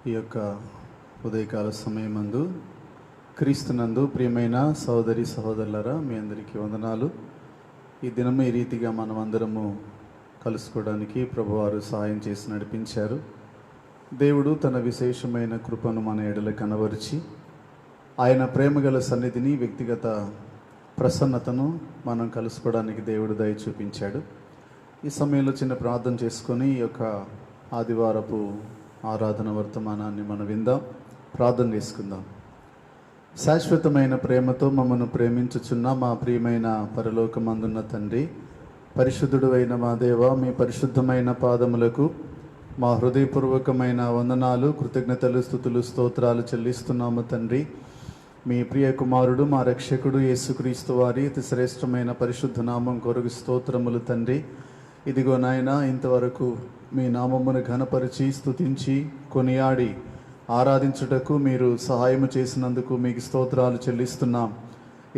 ఈ యొక్క ఉదయకాల సమయమందు క్రీస్తునందు ప్రియమైన సహోదరి సహోదరులారా, మీ అందరికీ వందనాలు. ఈ దినము ఈ రీతిగా మనం అందరము కలుసుకోవడానికి ప్రభువారు సహాయం చేసి నడిపించారు. దేవుడు తన విశేషమైన కృపను మన ఎడల కనబరిచి ఆయన ప్రేమగల సన్నిధిని, వ్యక్తిగత ప్రసన్నతను మనం కలుసుకోవడానికి దేవుడు దయ చూపించాడు. ఈ సమయంలో చిన్న ప్రార్థన చేసుకొని ఈ యొక్క ఆదివారపు ఆరాధన వర్తమానాన్ని మనం విందాం, ప్రార్థన చేసుకుందాం. శాశ్వతమైన ప్రేమతో మమ్మను ప్రేమించుచున్న మా ప్రియమైన పరలోకమందున్న తండ్రి, పరిశుద్ధుడు అయిన మా దేవ, మీ పరిశుద్ధమైన పాదములకు మా హృదయపూర్వకమైన వందనాలు, కృతజ్ఞతలు, స్తుతులు, స్తోత్రాలు చెల్లిస్తున్నాము తండ్రి. మీ ప్రియ కుమారుడు, మా రక్షకుడు యేసుక్రీస్తు వారి అతి శ్రేష్టమైన పరిశుద్ధ నామం కొరకు స్తోత్రములు తండ్రి. ఇదిగో నాయన, ఇంతవరకు మీ నామమును ఘనపరిచి, స్తుతించి, కొనియాడి ఆరాధించుటకు మీరు సహాయము చేసినందుకు మీకు స్తోత్రాలు చెల్లిస్తున్నాం.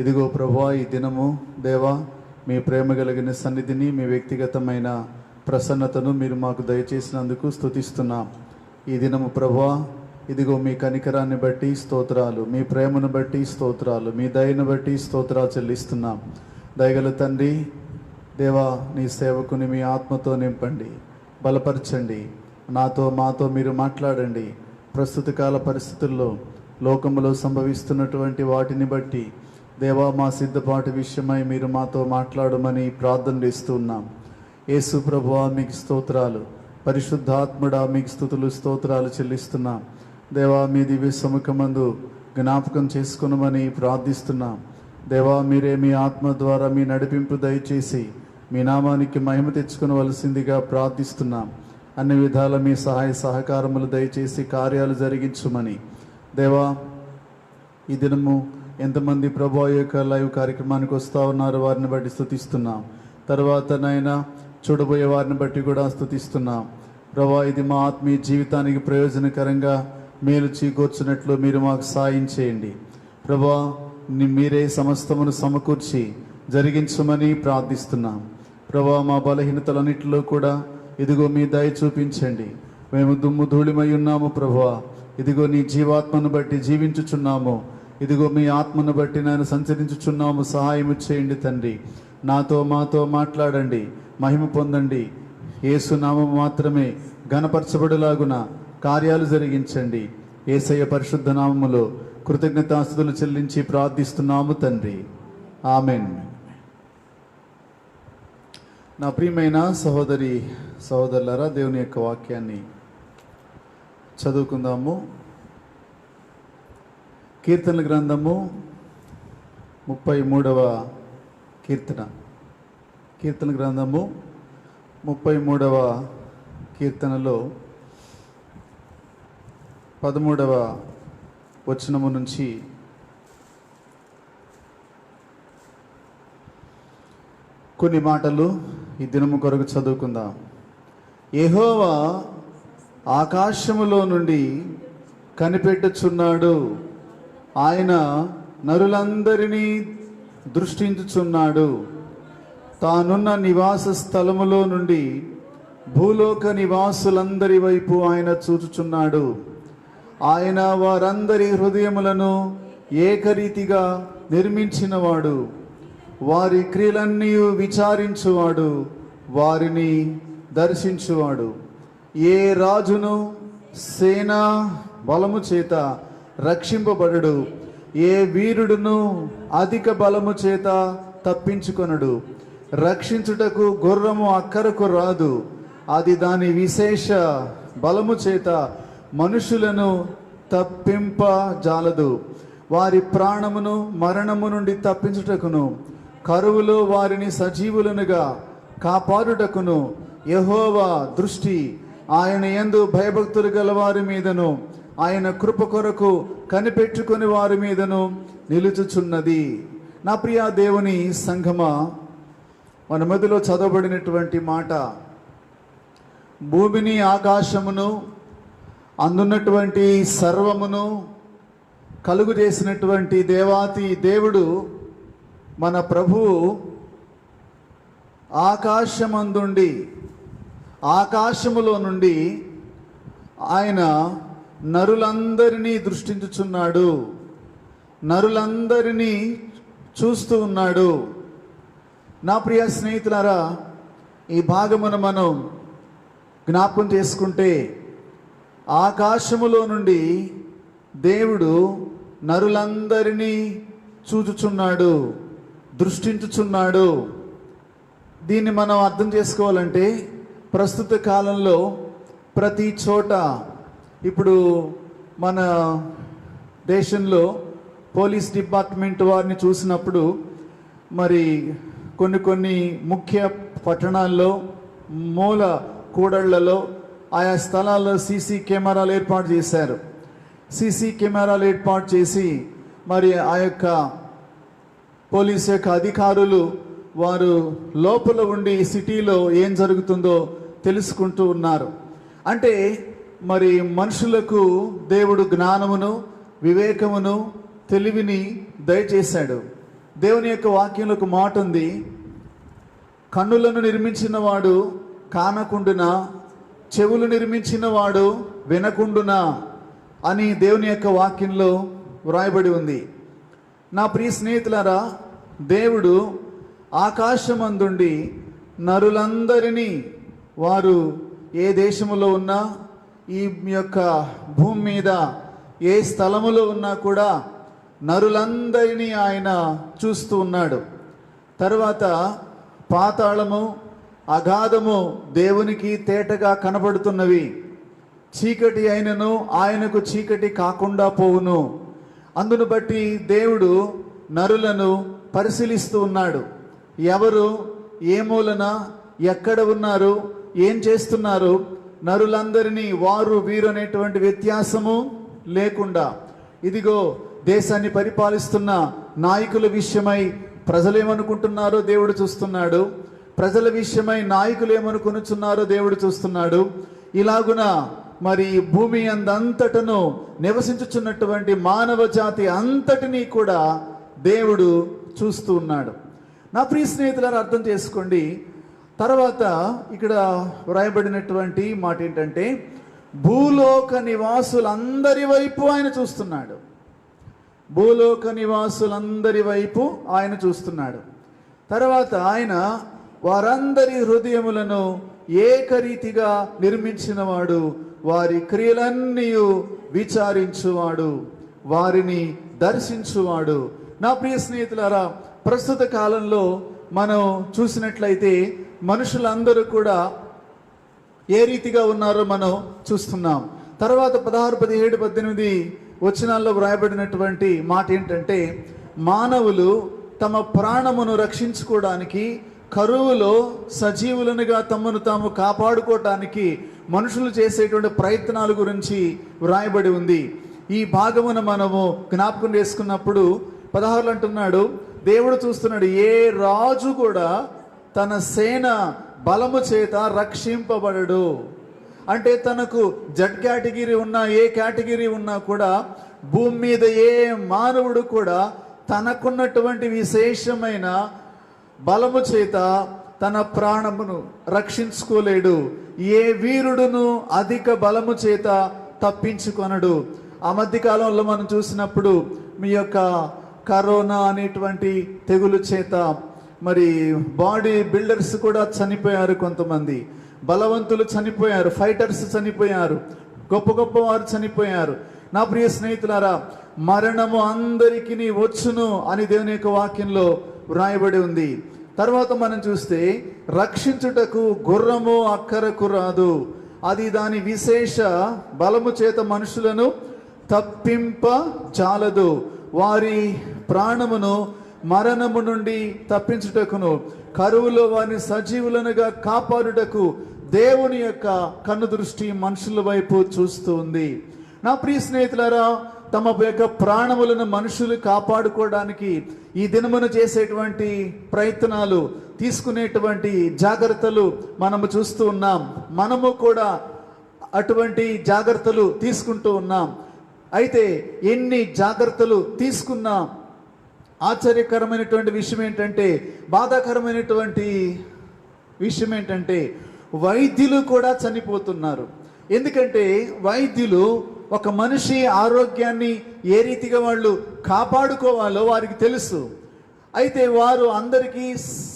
ఇదిగో ప్రభువా, ఈ దినము దేవా, మీ ప్రేమ కలిగిన సన్నిధిని, మీ వ్యక్తిగతమైన ప్రసన్నతను మీరు మాకు దయచేసినందుకు స్తుతిస్తున్నాం. ఈ దినము ప్రభువా, ఇదిగో మీ కనికరాన్ని బట్టి స్తోత్రాలు, మీ ప్రేమను బట్టి స్తోత్రాలు, మీ దయను బట్టి స్తోత్రాలు చెల్లిస్తున్నాం. దయగల తండ్రి దేవా, నీ సేవకుని మీ ఆత్మతో నింపండి, బలపరచండి. నాతో మాతో మీరు మాట్లాడండి. ప్రస్తుత కాల పరిస్థితుల్లో లోకములో సంభవిస్తున్నటువంటి వాటిని బట్టి దేవా, మా సిద్ధపాటు విషయమై మీరు మాతో మాట్లాడమని ప్రార్థన చేస్తున్నాం. యేసు ప్రభువా, మీకు స్తోత్రాలు. పరిశుద్ధాత్ముడా, మీకు స్తుతులు, స్తోత్రాలు చెల్లిస్తున్నాం. దేవా, మీ దివ్య సముఖమందు జ్ఞాపకం చేసుకునమని ప్రార్థిస్తున్నాం. దేవా, మీరే మీ ఆత్మ ద్వారా మీ నడిపింపు దయచేసి మీ నామానికి మహిమ తెచ్చుకునవలసిందిగా ప్రార్థిస్తున్నాం. అన్ని విధాల మీ సహాయ సహకారములు దయచేసి కార్యాలు జరిగించుమని. దేవా, ఈ దినము ఎంతమంది ప్రభు యొక్క లైవ్ కార్యక్రమానికి వస్తూ ఉన్నారు వారిని బట్టి స్తుతిస్తున్నాం. తర్వాత నాయన చూడబోయే వారిని బట్టి కూడా స్తుతిస్తున్నాం. ప్రభా, ఇది మా ఆత్మీయ జీవితానికి ప్రయోజనకరంగా మేలు చీకూర్చినట్లు మీరు మాకు సాయం చేయండి. ప్రభా, మీరే సమస్తమును సమకూర్చి జరిగించమని ప్రార్థిస్తున్నాం. ప్రభా, మా బలహీనతలన్నింటిలో కూడా ఇదిగో మీ దయ చూపించండి. మేము దుమ్ము ధూళిమై ఉన్నాము ప్రభువా, ఇదిగో నీ జీవాత్మను బట్టి జీవించుచున్నాము. ఇదిగో మీ ఆత్మను బట్టి నేను సంచరించుచున్నాము. సహాయం చేయండి తండ్రి. నాతో మాతో మాట్లాడండి, మహిమ పొందండి. యేసు నామము మాత్రమే ఘనపరచబడులాగున కార్యాలు జరిగించండి. యేసయ్య పరిశుద్ధ నామములో కృతజ్ఞతాస్తుతులు చెల్లించి ప్రార్థిస్తున్నాము తండ్రి, ఆమెన్. నా ప్రియమైన సహోదరి సహోదరులారా, దేవుని యొక్క వాక్యాన్ని చదువుకుందాము. కీర్తనల గ్రంథము 33వ కీర్తన. కీర్తన గ్రంథము 33వ కీర్తనలో 13వ వచనము నుంచి కొన్ని మాటలు ఈ దినము కొరకు చదువుకుందాం. యెహోవా ఆకాశములో నుండి కనిపెట్టుచున్నాడు, ఆయన నరులందరినీ దృష్టించుచున్నాడు. తానున్న నివాస స్థలములో నుండి భూలోక నివాసులందరి వైపు ఆయన చూచుచున్నాడు. ఆయన వారందరి హృదయములను ఏకరీతిగా నిర్మించినవాడు. వారి క్రియలన్నీ విచారించువాడు, వారిని దర్శించువాడు. ఏ రాజును సేనా బలము చేత రక్షింపబడడు, ఏ వీరుడును అధిక బలము చేత తప్పించుకొనడు. రక్షించుటకు గుర్రము అక్కరకు రాదు, అది దాని విశేష బలము చేత మనుషులను తప్పింపజాలదు. వారి ప్రాణమును మరణము నుండి తప్పించుటకును, కరువులో వారిని సజీవులనుగా కాపాడుటకును యెహోవా దృష్టి ఆయన యందు భయభక్తులు గల వారి మీదను, ఆయన కృప కొరకు కనిపెట్టుకుని వారి మీదను నిలుచుచున్నది. నా ప్రియ దేవుని సంఘమా, మన మధ్యలో చదవబడినటువంటి మాట, భూమిని ఆకాశమును అందున్నటువంటి సర్వమును కలుగు చేసినటువంటి దేవాతి దేవుడు మన ప్రభువు ఆకాశమందుండి, ఆకాశములో నుండి ఆయన నరులందరినీ దృష్టించుచున్నాడు, నరులందరినీ చూస్తూ ఉన్నాడు. నా ప్రియ స్నేహితులారా, ఈ భాగమును మనం జ్ఞాపకం చేసుకుంటే ఆకాశములో నుండి దేవుడు నరులందరినీ చూచుచున్నాడు, దృష్టించుచున్నాడు. దీన్ని మనం అర్థం చేసుకోవాలంటే ప్రస్తుత కాలంలో ప్రతి చోట ఇప్పుడు మన దేశంలో పోలీస్ డిపార్ట్మెంట్ వారిని చూసినప్పుడు మరి కొన్ని ముఖ్య పట్టణాల్లో మూల కూడళ్లలో ఆయా స్థలాల్లో సీసీ కెమెరాలు ఏర్పాటు చేశారు. సీసీ కెమెరాలు ఏర్పాటు చేసి మరి ఆ యొక్క పోలీసు యొక్క అధికారులు వారు లోపల ఉండి సిటీలో ఏం జరుగుతుందో తెలుసుకుంటూ ఉన్నారు. అంటే మరి మనుషులకు దేవుడు జ్ఞానమును, వివేకమును, తెలివిని దయచేశాడు. దేవుని యొక్క వాక్యంలో ఒక మాట ఉంది, కన్నులను నిర్మించిన వాడు కానకుండునా, చెవులు నిర్మించిన వాడు వినకుండునా అని దేవుని యొక్క వాక్యంలో వ్రాయబడి ఉంది. నా ప్రియ స్నేహితులారా, దేవుడు ఆకాశమందుండి నరులందరినీ, వారు ఏ దేశములో ఉన్నా, ఈ యొక్క భూమి మీద ఏ స్థలములో ఉన్నా కూడా నరులందరినీ ఆయన చూస్తూ ఉన్నాడు. తర్వాత పాతాళము, అగాధము దేవునికి తేటగా కనబడుతున్నవి. చీకటి అయినను ఆయనకు చీకటి కాకుండా పోవును. అందును బట్టి దేవుడు నరులను పరిశీలిస్తూ ఉన్నాడు. ఎవరు ఏ మూలన ఎక్కడ ఉన్నారు, ఏం చేస్తున్నారు, నరులందరినీ వారు వీరు అనేటువంటి వ్యత్యాసము లేకుండా, ఇదిగో దేశాన్ని పరిపాలిస్తున్న నాయకుల విషయమై ప్రజలు ఏమనుకుంటున్నారో దేవుడు చూస్తున్నాడు, ప్రజల విషయమై నాయకులు ఏమనుకొనుచున్నారో దేవుడు చూస్తున్నాడు. ఇలాగున మరి భూమి అంతటను నివసించుచున్నటువంటి మానవ జాతి అంతటినీ కూడా దేవుడు చూస్తూ ఉన్నాడు. నా ప్రియ స్నేహితులారా, అర్థం చేసుకోండి. తర్వాత ఇక్కడ వ్రాయబడినటువంటి మాట ఏంటంటే, భూలోక నివాసులందరి వైపు ఆయన చూస్తున్నాడు. భూలోక నివాసులందరి వైపు ఆయన చూస్తున్నాడు. తర్వాత ఆయన వారందరి హృదయములను ఏకరీతిగా నిర్మించినవాడు, వారి క్రియలన్నీ విచారించువాడు, వారిని దర్శించువాడు. నా ప్రియ స్నేహితులారా, ప్రస్తుత కాలంలో మనం చూసినట్లయితే మనుషులందరూ కూడా ఏ రీతిగా ఉన్నారో మనం చూస్తున్నాం. తర్వాత 16, 17, 18 వచనాల్లో వ్రాయబడినటువంటి మాట ఏంటంటే, మానవులు తమ ప్రాణమును రక్షించుకోవడానికి, కరువులో సజీవులనుగా తమను తాము కాపాడుకోవటానికి మనుషులు చేసేటువంటి ప్రయత్నాల గురించి వ్రాయబడి ఉంది. ఈ భాగమున మనము జ్ఞాపకం చేసుకున్నప్పుడు 16 అంటున్నాడు, దేవుడు చూస్తున్నాడు, ఏ రాజు కూడా తన సేన బలము చేత రక్షింపబడడు. అంటే తనకు జడ్ కేటగిరీ ఉన్నా, ఏ కేటగిరీ ఉన్నా కూడా భూమి మీద ఏ మానవుడు కూడా తనకున్నటువంటి విశేషమైన బలము చేత తన ప్రాణమును రక్షించుకోలేడు. ఏ వీరుడును అధిక బలము చేత తప్పించుకొనడు. ఆ మధ్య కాలంలో మనం చూసినప్పుడు మీ యొక్క కరోనా అనేటువంటి తెగులు చేత మరి బాడీ బిల్డర్స్ కూడా చనిపోయారు, కొంతమంది బలవంతులు చనిపోయారు, ఫైటర్స్ చనిపోయారు, గొప్ప గొప్ప వారు చనిపోయారు. నా ప్రియ స్నేహితులారా, మరణము అందరికీ వచ్చును అని దేవుని యొక్క వాక్యంలో వ్రాయబడి ఉంది. తర్వాత మనం చూస్తే, రక్షించుటకు గుర్రము అక్కరకు రాదు, అది దాని విశేష బలము చేత మనుషులను తప్పింప చాలదు. వారి ప్రాణమును మరణము నుండి తప్పించుటకును, కరువులో వారిని సజీవులనుగా కాపాడుటకు దేవుని యొక్క కన్ను దృష్టి మనుషుల వైపు చూస్తూ ఉంది. నా ప్రియ స్నేహితులారా, తమ యొక్క ప్రాణములను మనుషులు కాపాడుకోవడానికి ఈ దినమును చేసేటువంటి ప్రయత్నాలు, తీసుకునేటువంటి జాగ్రత్తలు మనము చూస్తూ ఉన్నాం. మనము కూడా అటువంటి జాగ్రత్తలు తీసుకుంటూ ఉన్నాం. అయితే ఎన్ని జాగ్రత్తలు తీసుకున్నా ఆశ్చర్యకరమైనటువంటి విషయం ఏంటంటే, బాధాకరమైనటువంటి విషయం ఏంటంటే, వైద్యులు కూడా చనిపోతున్నారు. ఎందుకంటే వైద్యులు ఒక మనిషి ఆరోగ్యాన్ని ఏ రీతిగా వాళ్ళు కాపాడుకోవాలో వారికి తెలుసు. అయితే వారు అందరికీ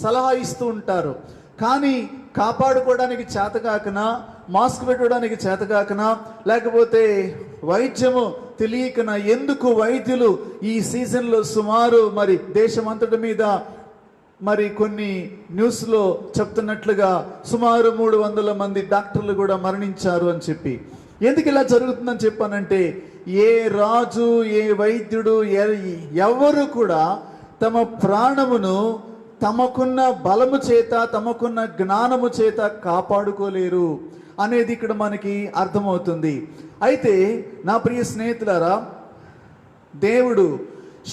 సలహా ఇస్తూ ఉంటారు. కానీ కాపాడుకోవడానికి చేతకాకనా, మాస్క్ పెట్టుకోవడానికి చేతకాకనా, లేకపోతే వైద్యము తెలియకనా, ఎందుకు వైద్యులు ఈ సీజన్లో సుమారు మరి దేశమంతటి మీద మరి కొన్ని న్యూస్లో చెప్తున్నట్లుగా సుమారు 300 మంది డాక్టర్లు కూడా మరణించారు అని చెప్పి. ఎందుకు ఇలా జరుగుతుందని చెప్పానంటే, ఏ రాజు, ఏ వైద్యుడు, ఎవరు కూడా తమ ప్రాణమును తమకున్న బలము చేత, తమకున్న జ్ఞానము చేత కాపాడుకోలేరు అనేది ఇక్కడ మనకి అర్థమవుతుంది. అయితే నా ప్రియ స్నేహితులారా, దేవుడు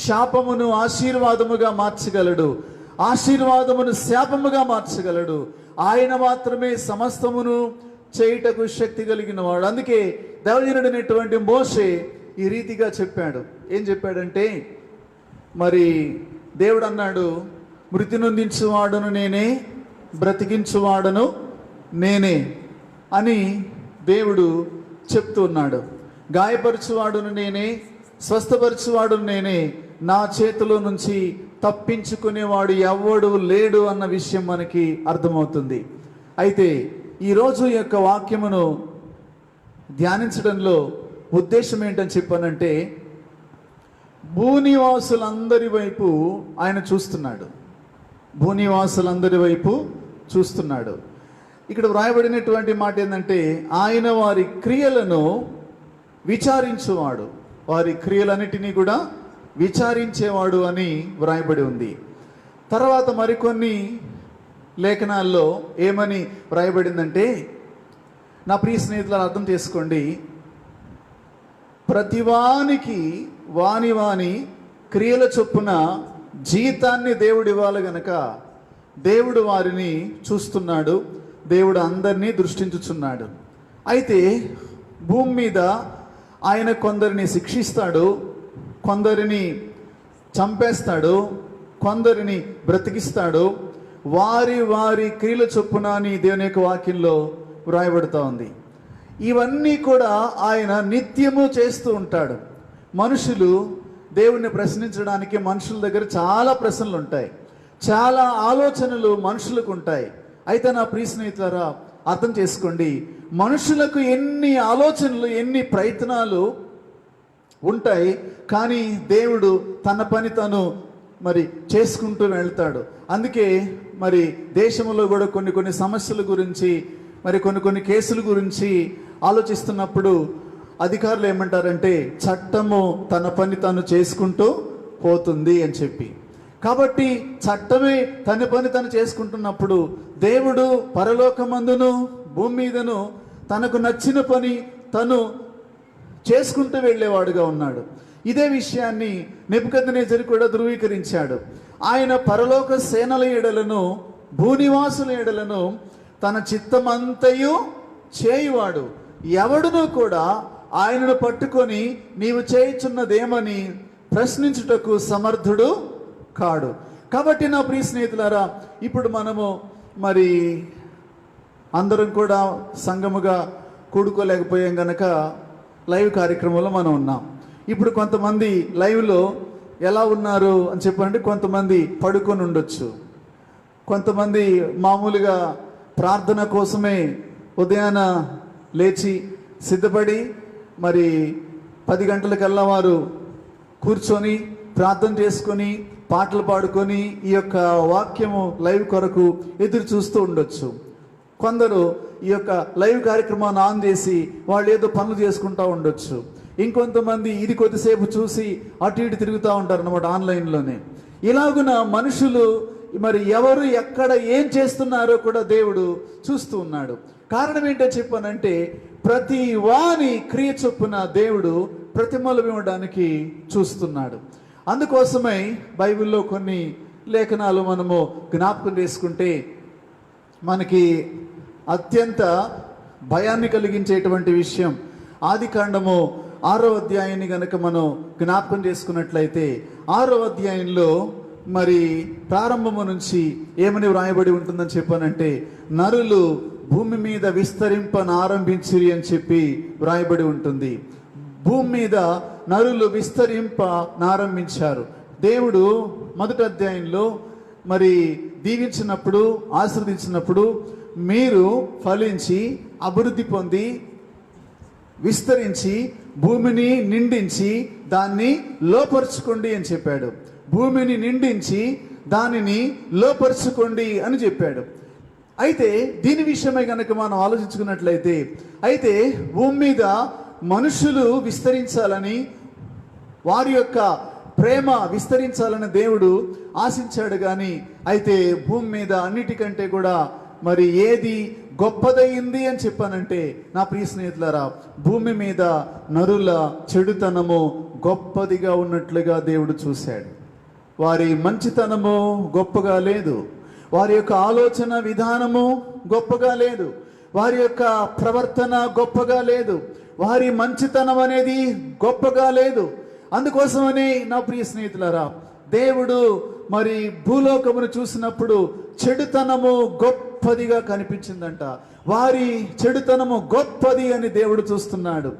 శాపమును ఆశీర్వాదముగా మార్చగలడు, ఆశీర్వాదమును శాపముగా మార్చగలడు. ఆయన మాత్రమే సమస్తమును చేయుటకు శక్తి కలిగిన వాడు. అందుకే దైవజనుడైనటువంటి మోషే ఈ రీతిగా చెప్పాడు. ఏం చెప్పాడంటే, మరి దేవుడు అన్నాడు, మృతి నొందించువాడును నేనే, బ్రతికించువాడును నేనే అని దేవుడు చెప్తూ ఉన్నాడు. గాయపరచువాడును నేనే, స్వస్థపరచువాడును నేనే, నా చేతిలో నుంచి తప్పించుకునేవాడు ఎవడు లేడు అన్న విషయం మనకి అర్థమవుతుంది. అయితే ఈరోజు ఈ యొక్క వాక్యమును ధ్యానించడంలో ఉద్దేశం ఏంటని చెప్పానంటే, భూనివాసులందరి వైపు ఆయన చూస్తున్నాడు. భూనివాసులందరి వైపు చూస్తున్నాడు. ఇక్కడ వ్రాయబడినటువంటి మాట ఏంటంటే, ఆయన వారి క్రియలను విచారించువాడు, వారి క్రియలన్నిటినీ కూడా విచారించేవాడు అని వ్రాయబడి ఉంది. తర్వాత మరికొన్ని లేఖనాల్లో ఏమని వ్రాయబడిందంటే, నా ప్రియ స్నేహితులను అర్థం చేసుకోండి, ప్రతివానికి వాని వాని క్రియల చొప్పున జీతాన్ని దేవుడు ఇవ్వాలి గనక దేవుడు వారిని చూస్తున్నాడు, దేవుడు అందరినీ దృష్టించుచున్నాడు. అయితే భూమి మీద ఆయన కొందరిని శిక్షిస్తాడు, కొందరిని చంపేస్తాడు, కొందరిని బ్రతికిస్తాడు. వారి వారి క్రియల చొప్పున అని దేవుని యొక్క వాక్యంలో వ్రాయబడుతూ ఉంది. ఇవన్నీ కూడా ఆయన నిత్యము చేస్తూ ఉంటాడు. మనుషులు దేవుణ్ణి ప్రశ్నించడానికి మనుషుల దగ్గర చాలా ప్రశ్నలు ఉంటాయి, చాలా ఆలోచనలు మనుషులకు ఉంటాయి. అయితే నా ప్రియ స్నేహితులారా, అర్థం చేసుకోండి, మనుషులకు ఎన్ని ఆలోచనలు, ఎన్ని ప్రయత్నాలు ఉంటాయి, కానీ దేవుడు తన పని తను మరి చేసుకుంటూ వెళ్తాడు. అందుకే మరి దేశంలో కూడా కొన్ని సమస్యల గురించి, మరి కొన్ని కేసుల గురించి ఆలోచిస్తున్నప్పుడు అధికారులు ఏమంటారంటే, చట్టము తన పని తను చేసుకుంటూ పోతుంది అని చెప్పి. కాబట్టి చట్టమే తన పని తను చేసుకుంటున్నప్పుడు దేవుడు పరలోకమందును భూమి మీదను తనకు నచ్చిన పని తను చేసుకుంటూ వెళ్ళేవాడుగా ఉన్నాడు. ఇదే విషయాన్ని నెబుకద్నెజరు కూడా ధృవీకరించాడు. ఆయన పరలోక సేనల ఎడలను, భూనివాసుల ఎడలను తన చిత్తమంతయు చేయువాడు, ఎవడునూ కూడా ఆయనను పట్టుకొని నీవు చేయుచున్నదేమని ప్రశ్నించుటకు సమర్థుడు కాడు. కాబట్టి నా ప్రియ స్నేహితులారా, ఇప్పుడు మనము మరి అందరం కూడా సంఘముగా కూడుకోలేకపోయాం గనక లైవ్ కార్యక్రమంలో మనం ఉన్నాం. ఇప్పుడు కొంతమంది లైవ్లో ఎలా ఉన్నారు అని చెప్పండి, కొంతమంది పడుకొని ఉండొచ్చు, కొంతమంది మామూలుగా ప్రార్థన కోసమే ఉదయాన లేచి సిద్ధపడి మరి 10 గంటలకల్లా వారు కూర్చొని ప్రార్థన చేసుకొని పాటలు పాడుకొని ఈ యొక్క వాక్యము లైవ్ కొరకు ఎదురు చూస్తూ ఉండొచ్చు. కొందరు ఈ యొక్క లైవ్ కార్యక్రమాన్ని ఆన్ చేసి వాళ్ళు ఏదో పనులు చేసుకుంటూ ఉండొచ్చు. ఇంకొంతమంది ఇది కొద్దిసేపు చూసి అటు ఇటు తిరుగుతూ ఉంటారు అన్నమాట ఆన్లైన్లోనే. ఇలాగున మనుషులు మరి ఎవరు ఎక్కడ ఏం చేస్తున్నారో కూడా దేవుడు చూస్తూ ఉన్నాడు. కారణం ఏంటో చెప్పానంటే, ప్రతి వాని క్రియ చొప్పున దేవుడు ప్రతిమలు ఇవ్వడానికి చూస్తున్నాడు. అందుకోసమై బైబిల్లో కొన్ని లేఖనాలు మనము జ్ఞాపకం చేసుకుంటే మనకి అత్యంత భయాన్ని కలిగించేటువంటి విషయం, ఆదికాండము 6వ అధ్యాయాన్ని గనక మనం జ్ఞాపకం చేసుకున్నట్లయితే 6వ అధ్యాయంలో మరి ప్రారంభము నుంచి ఏమని వ్రాయబడి ఉంటుందని చెప్పానంటే, నరులు భూమి మీద విస్తరింపనారంభించిరి అని చెప్పి వ్రాయబడి ఉంటుంది. భూమి మీద నరులు విస్తరింపనారంభించారు. దేవుడు మొదటి అధ్యాయంలో మరి దీవించినప్పుడు, ఆశీర్వదించినప్పుడు మీరు ఫలించి అభివృద్ధి పొంది విస్తరించి భూమిని నిండించి దాన్ని లోపరుచుకోండి అని చెప్పాడు. భూమిని నిండించి దానిని లోపరుచుకోండి అని చెప్పాడు. అయితే దీని విషయమై కనుక మనం ఆలోచించుకున్నట్లయితే, అయితే భూమి మీద మనుషులు విస్తరించాలని, వారి యొక్క ప్రేమ విస్తరించాలని దేవుడు ఆశించాడు. కానీ అయితే భూమి మీద అన్నిటికంటే కూడా మరి ఏది గొప్పదయింది అని చెప్పానంటే, నా ప్రియ స్నేహితులారా, భూమి మీద నరుల చెడుతనము గొప్పదిగా ఉన్నట్లుగా దేవుడు చూశాడు. వారి మంచితనము గొప్పగా లేదు, వారి యొక్క ఆలోచన విధానము గొప్పగా లేదు, వారి యొక్క ప్రవర్తన గొప్పగా లేదు, వారి మంచితనం అనేది గొప్పగా లేదు. అందుకోసమని నా ప్రియ స్నేహితులారా, దేవుడు మరి భూలోకమును చూసినప్పుడు చెడుతనము గొప్పదిగా కనిపించిందంట. వారి చెడుతనము గొప్పది అని దేవుడు చూస్తున్నాడు.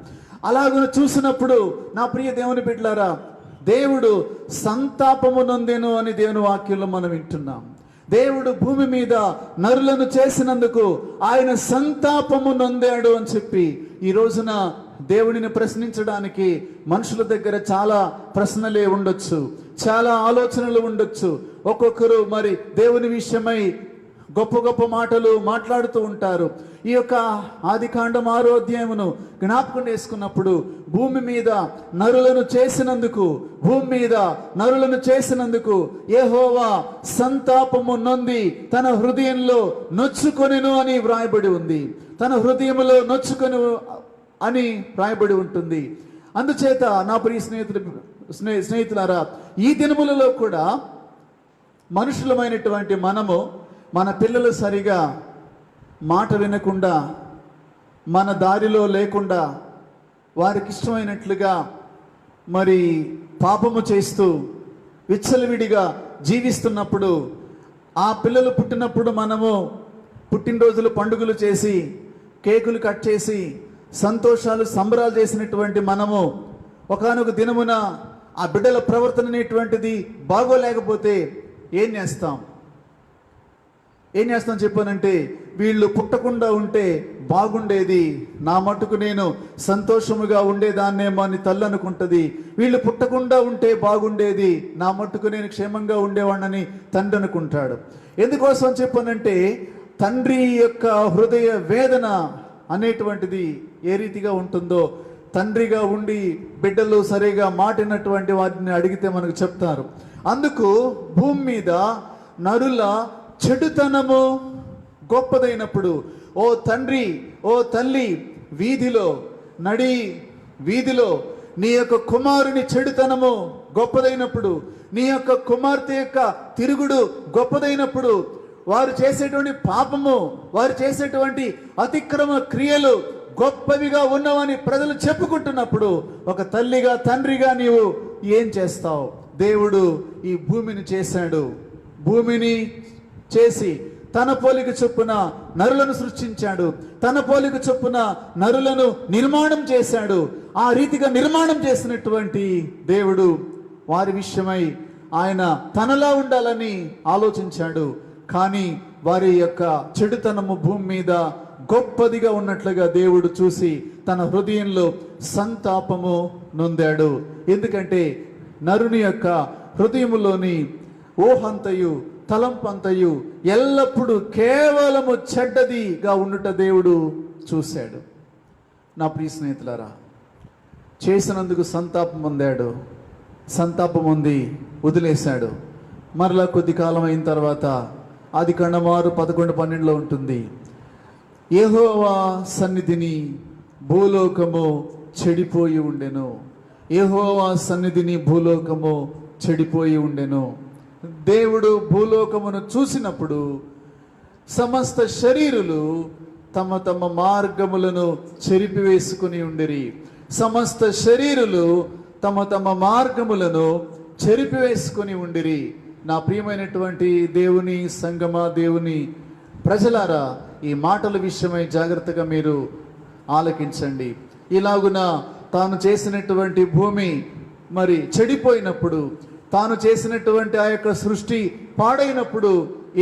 అలాగను చూసినప్పుడు నా ప్రియ దేవుని బిడ్డలారా, దేవుడు సంతాపము నొందెను అని దేవుని వాక్యంలో మనం వింటున్నాం. దేవుడు భూమి మీద నరులను చేసినందుకు ఆయన సంతాపము నొందాడు అని చెప్పి ఈ రోజున దేవుడిని ప్రశ్నించడానికి మనుషుల దగ్గర చాలా ప్రశ్నలే ఉండొచ్చు, చాలా ఆలోచనలు ఉండొచ్చు. ఒక్కొక్కరు మరి దేవుని విషయమై గొప్ప గొప్ప మాటలు మాట్లాడుతూ ఉంటారు. ఈ యొక్క ఆదికాండం 6వ అధ్యాయమును జ్ఞాపకం చేసుకున్నప్పుడు భూమి మీద నరులను చేసినందుకు యెహోవా సంతాపము నొంది తన హృదయంలో నొచ్చుకొనెను అని వ్రాయబడి ఉంది. తన హృదయంలో నొచ్చుకొని అని వ్రాయబడి ఉంటుంది. అందుచేత నా ప్రియ స్నేహితులారా, ఈ దినములలో కూడా మనుషులమైనటువంటి మనము మన పిల్లలు సరిగా మాట వినకుండా, మన దారిలో లేకుండా, వారికి ఇష్టమైనట్లుగా మరి పాపము చేస్తూ విచ్చలవిడిగా జీవిస్తున్నప్పుడు, ఆ పిల్లలు పుట్టినప్పుడు మనము పుట్టినరోజులు పండుగలు చేసి కేకులు కట్ చేసి సంతోషాలు సంబరాలు చేసినటువంటి మనము ఒకానొక దినమున ఆ బిడ్డల ప్రవర్తన అనేటువంటిది బాగోలేకపోతే ఏం చేస్తాం చెప్పానంటే, వీళ్ళు పుట్టకుండా ఉంటే బాగుండేది, నా మటుకు నేను సంతోషముగా ఉండేదాన్నేమో అని తల్లి అనుకుంటుంది. వీళ్ళు పుట్టకుండా ఉంటే బాగుండేది, నా మటుకు నేను క్షేమంగా ఉండేవాడినని తండ్రి అనుకుంటాడు. ఎందుకోసం చెప్పానంటే, తండ్రి యొక్క హృదయ వేదన అనేటువంటిది ఏ రీతిగా ఉంటుందో తండ్రిగా ఉండి బిడ్డలు సరిగా మాటినటువంటి వాటిని అడిగితే మనకు చెప్తారు. అందుకు భూమి మీద నరుల చెడుతనము గొప్పదైనప్పుడు, ఓ తండ్రి, ఓ తల్లి, వీధిలో నీ యొక్క కుమారుని చెడుతనము గొప్పదైనప్పుడు, నీ యొక్క కుమార్తె యొక్క తిరుగుడు గొప్పదైనప్పుడు, వారు చేసేటువంటి పాపము, వారు చేసేటువంటి అతిక్రమ క్రియలు గొప్పవిగా ఉన్నవని ప్రజలు చెప్పుకుంటున్నప్పుడు, ఒక తల్లిగా తండ్రిగా నీవు ఏం చేస్తావు? దేవుడు ఈ భూమిని చేశాడు. భూమిని చేసి తన పోలిక చొప్పున నరులను సృష్టించాడు. తన పోలిక చొప్పున నరులను నిర్మాణం చేశాడు. ఆ రీతిగా నిర్మాణం చేసినటువంటి దేవుడు వారి విషయమై ఆయన తనలా ఉండాలని ఆలోచించాడు. కానీ వారి యొక్క చెడుతనము భూమి మీద గొప్పదిగా ఉన్నట్లుగా దేవుడు చూసి తన హృదయంలో సంతాపము నొందాడు. ఎందుకంటే నరుని యొక్క హృదయములోని ఊహంతయు తలంపంతయు ఎల్లప్పుడూ కేవలము చెడ్డదిగా ఉండుట దేవుడు చూశాడు. నా ప్రియ స్నేహితులారా, చేసినందుకు సంతాపం పొందాడు. సంతాపం పొంది వదిలేశాడు. మరలా కొద్ది కాలం అయిన తర్వాత ఆదికాండం 6:11-12 ఉంటుంది. యెహోవా సన్నిధిని భూలోకము చెడిపోయి ఉండెను. యెహోవా సన్నిధిని భూలోకము చెడిపోయి ఉండెను. దేవుడు భూలోకమును చూసినప్పుడు సమస్త శరీరులు తమ తమ మార్గములను చెరిపివేసుకుని ఉండిరి. సమస్త శరీరులు తమ తమ మార్గములను చెరిపివేసుకుని ఉండిరి. నా ప్రియమైనటువంటి దేవుని సంగమా, దేవుని ప్రజలారా, ఈ మాటల విషయమై జాగ్రత్తగా మీరు ఆలకించండి. ఇలాగున తాను చేసినటువంటి భూమి మరి చెడిపోయినప్పుడు, తాను చేసినటువంటి ఆ యొక్క సృష్టి పాడైనప్పుడు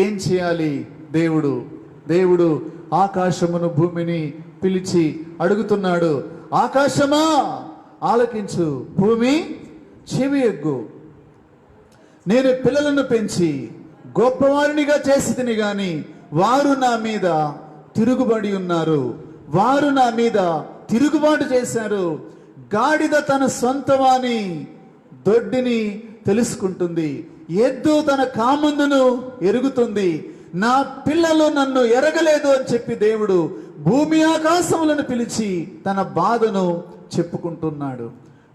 ఏం చేయాలి? దేవుడు ఆకాశమును భూమిని పిలిచి అడుగుతున్నాడు, ఆకాశమా ఆలకించు, భూమి చెవి ఎగ్గు. నేను పిల్లలను పెంచి గొప్పవారినిగా చేసితిని గాని వారు నా మీద తిరుగుబడి ఉన్నారు, వారు నా మీద తిరుగుబాటు చేశారు. గాడిద తన సొంతవాని దొడ్డిని తెలుసుకుంటుంది, ఎద్దు తన కామందును ఎరుగుతుంది, నా పిల్లలు నన్ను ఎరగలేదు అని చెప్పి దేవుడు భూమి ఆకాశములను పిలిచి తన బాధను చెప్పుకుంటున్నాడు.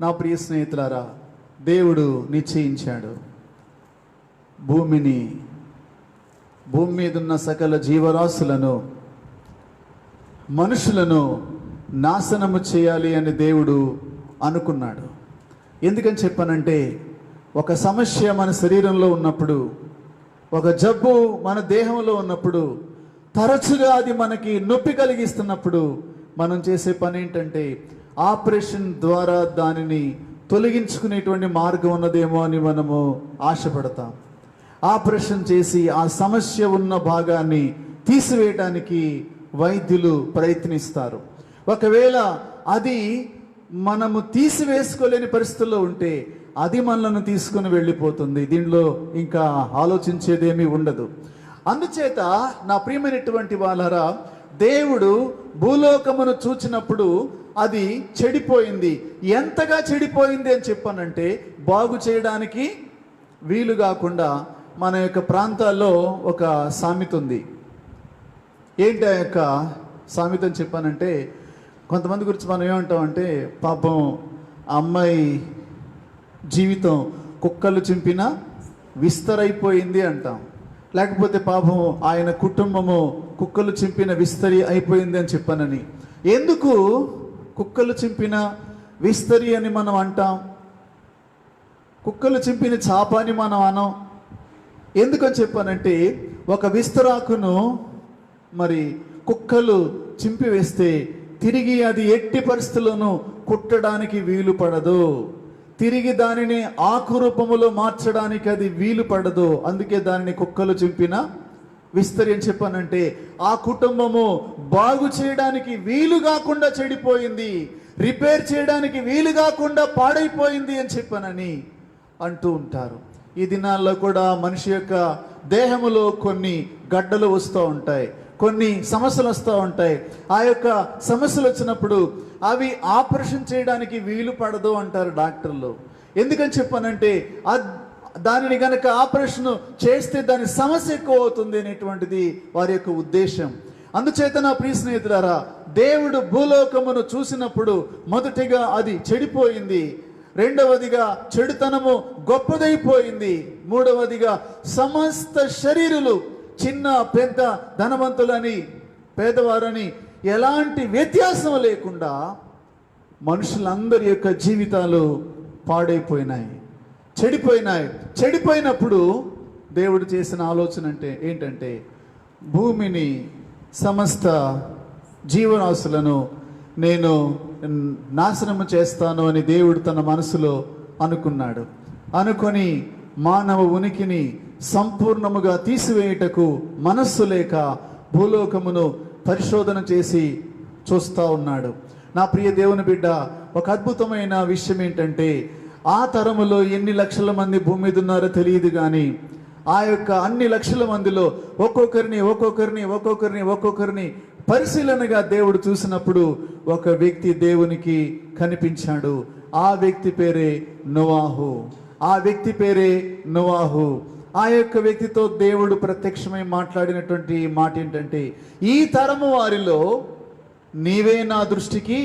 నా ప్రియ స్నేహితులారా, దేవుడు నిశ్చయించాడు భూమి మీద ఉన్న సకల జీవరాశులను, మనుషులను నాశనము చేయాలి అని దేవుడు అనుకున్నాడు. ఎందుకని చెప్పానంటే, ఒక సమస్య మన శరీరంలో ఉన్నప్పుడు, ఒక జబ్బు మన దేహంలో ఉన్నప్పుడు, తరచుగా అది మనకి నొప్పి కలిగిస్తున్నప్పుడు మనం చేసే పని ఏంటంటే ఆపరేషన్ ద్వారా దానిని తొలగించుకునేటువంటి మార్గం ఉన్నదేమో అని మనము ఆశపడతాం. ఆపరేషన్ చేసి ఆ సమస్య ఉన్న భాగాన్ని తీసివేయడానికి వైద్యులు ప్రయత్నిస్తారు. ఒకవేళ అది మనము తీసివేసుకోలేని పరిస్థితుల్లో ఉంటే అది మనల్ని తీసుకుని వెళ్ళిపోతుంది. దీనిలో ఇంకా ఆలోచించేదేమీ ఉండదు. అందుచేత నా ప్రియమైనటువంటి వాళ్ళరా, దేవుడు భూలోకమును చూచినప్పుడు అది చెడిపోయింది. ఎంతగా చెడిపోయింది అని చెప్పానంటే, బాగు చేయడానికి వీలు కాకుండా మన యొక్క ప్రాంతాల్లో ఒక సామెత ఉంది. ఏంటి ఆ యొక్క సామెత అని చెప్పానంటే, కొంతమంది గురించి మనం ఏమంటామంటే, పాపం అమ్మాయి జీవితం కుక్కలు చింపిన విస్తరైపోయింది అంటాం. లేకపోతే పాపం ఆయన కుటుంబము కుక్కలు చింపిన విస్తరి అయిపోయింది అని చెప్పానని. ఎందుకు కుక్కలు చింపిన విస్తరి అని మనం అంటాం? కుక్కలు చింపిన చాప అని మనం అనం. ఎందుకని చెప్పానంటే, ఒక విస్తరాకును మరి కుక్కలు చింపివేస్తే తిరిగి అది ఎట్టి పరిస్థితుల్లోనూ కుట్టడానికి వీలు పడదు, తిరిగి దానిని ఆకు రూపములో మార్చడానికి అది వీలు పడదు. అందుకే దానిని కుక్కలు చింపిన విస్తరి అని చెప్పానంటే, ఆ కుటుంబము బాగు చేయడానికి వీలు కాకుండా చెడిపోయింది, రిపేర్ చేయడానికి వీలు కాకుండా పాడైపోయింది అని చెప్పానని అంటూ ఉంటారు. ఈ దినాల్లో కూడా మనిషి యొక్క దేహములో కొన్ని గడ్డలు వస్తూ ఉంటాయి, కొన్ని సమస్యలు వస్తూ ఉంటాయి. ఆ యొక్క సమస్యలు వచ్చినప్పుడు అవి ఆపరేషన్ చేయడానికి వీలు పడదు అంటారు డాక్టర్లు. ఎందుకని చెప్పానంటే, దానిని గనక ఆపరేషన్ చేస్తే దాని సమస్య ఎక్కువ అవుతుంది అనేటువంటిది వారి యొక్క ఉద్దేశం. అందుచేత నా ప్రియ స్నేహితులారా, దేవుడు భూలోకమును చూసినప్పుడు మొదటిగా అది చెడిపోయింది, రెండవదిగా చెడుతనము గొప్పదైపోయింది, మూడవదిగా సమస్త శరీరులు చిన్న పెద్ద ధనవంతులని పేదవారని ఎలాంటి వ్యత్యాసం లేకుండా మనుషులందరి యొక్క జీవితాలు పాడైపోయినాయి, చెడిపోయినప్పుడు దేవుడు చేసిన ఆలోచన ఏంటంటే, భూమిని సమస్త జీవరాశులను నేను నాశనము చేస్తాను అని దేవుడు తన మనసులో అనుకున్నాడు. అనుకొని మానవ ఉనికిని సంపూర్ణముగా తీసివేయుటకు మనస్సు లేక భూలోకమును పరిశోధన చేసి చూస్తూ ఉన్నాడు. నా ప్రియ దేవుని బిడ్డ, ఒక అద్భుతమైన విషయం ఏంటంటే, ఆ తరములో ఎన్ని లక్షల మంది భూమి మీద ఉన్నారో తెలియదు, కానీ ఆ యొక్క అన్ని లక్షల మందిలో ఒక్కొక్కరిని పరిశీలనగా దేవుడు చూసినప్పుడు ఒక వ్యక్తి దేవునికి కనిపించాడు. ఆ వ్యక్తి పేరే నోవాహు. ఆ యొక్క వ్యక్తితో దేవుడు ప్రత్యక్షమై మాట్లాడినటువంటి మాట ఏంటంటే, ఈ తరము వారిలో నీవే నా దృష్టికి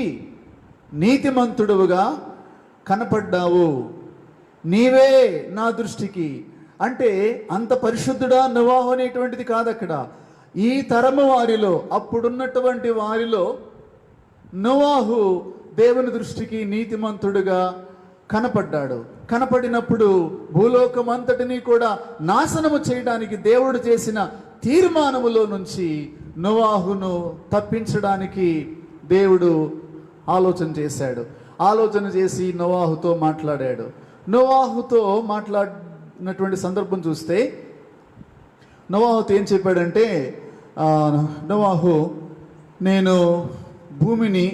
నీతిమంతుడుగా కనపడ్డావు, నీవే నా దృష్టికి. అంటే అంత పరిశుద్ధుడా నోవాహు అనేటువంటిది కాదు అక్కడ. ఈ తరము వారిలో, అప్పుడున్నటువంటి వారిలో నోవాహు దేవుని దృష్టికి నీతిమంతుడుగా కనపడినప్పుడు భూలోకం అంతటినీ కూడా నాశనము చేయడానికి దేవుడు చేసిన తీర్మానములో నుంచి నోవాహును తప్పించడానికి దేవుడు ఆలోచన చేశాడు. ఆలోచన చేసి నోవాహుతో మాట్లాడాడు. నోవాహుతో మాట్లాడినటువంటి సందర్భం చూస్తే నోవాహుతో ఏం చెప్పాడంటే, నోవాహు, నేను భూమిని,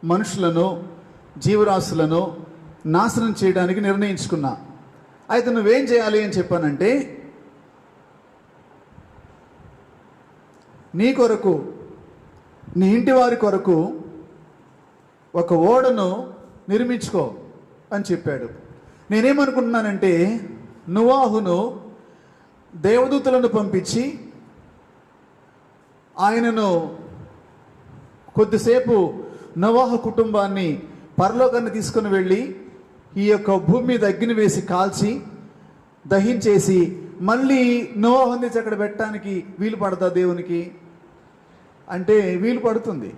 మనుషులను, జీవరాశులను నాశనం చేయడానికి నిర్ణయించుకున్నా. అయితే నువ్వేం చేయాలి అని చెప్పానంటే, నీ కొరకు, నీ ఇంటి వారి కొరకు ఒక ఓడను నిర్మించుకో అని చెప్పాడు. నేనేమనుకుంటున్నానంటే, నోవాహును దేవదూతలను పంపించి ఆయనను కొద్దిసేపు నోవాహు కుటుంబాన్ని పరలోకాన్ని తీసుకుని వెళ్ళి ఈ యొక్క భూమి మీద అగ్ని వేసి కాల్చి దహించేసి మళ్ళీ నోవాహుని తెచ్చి అక్కడ పెట్టడానికి వీలు పడతా దేవునికి అంటే వీలు పడుతుంది.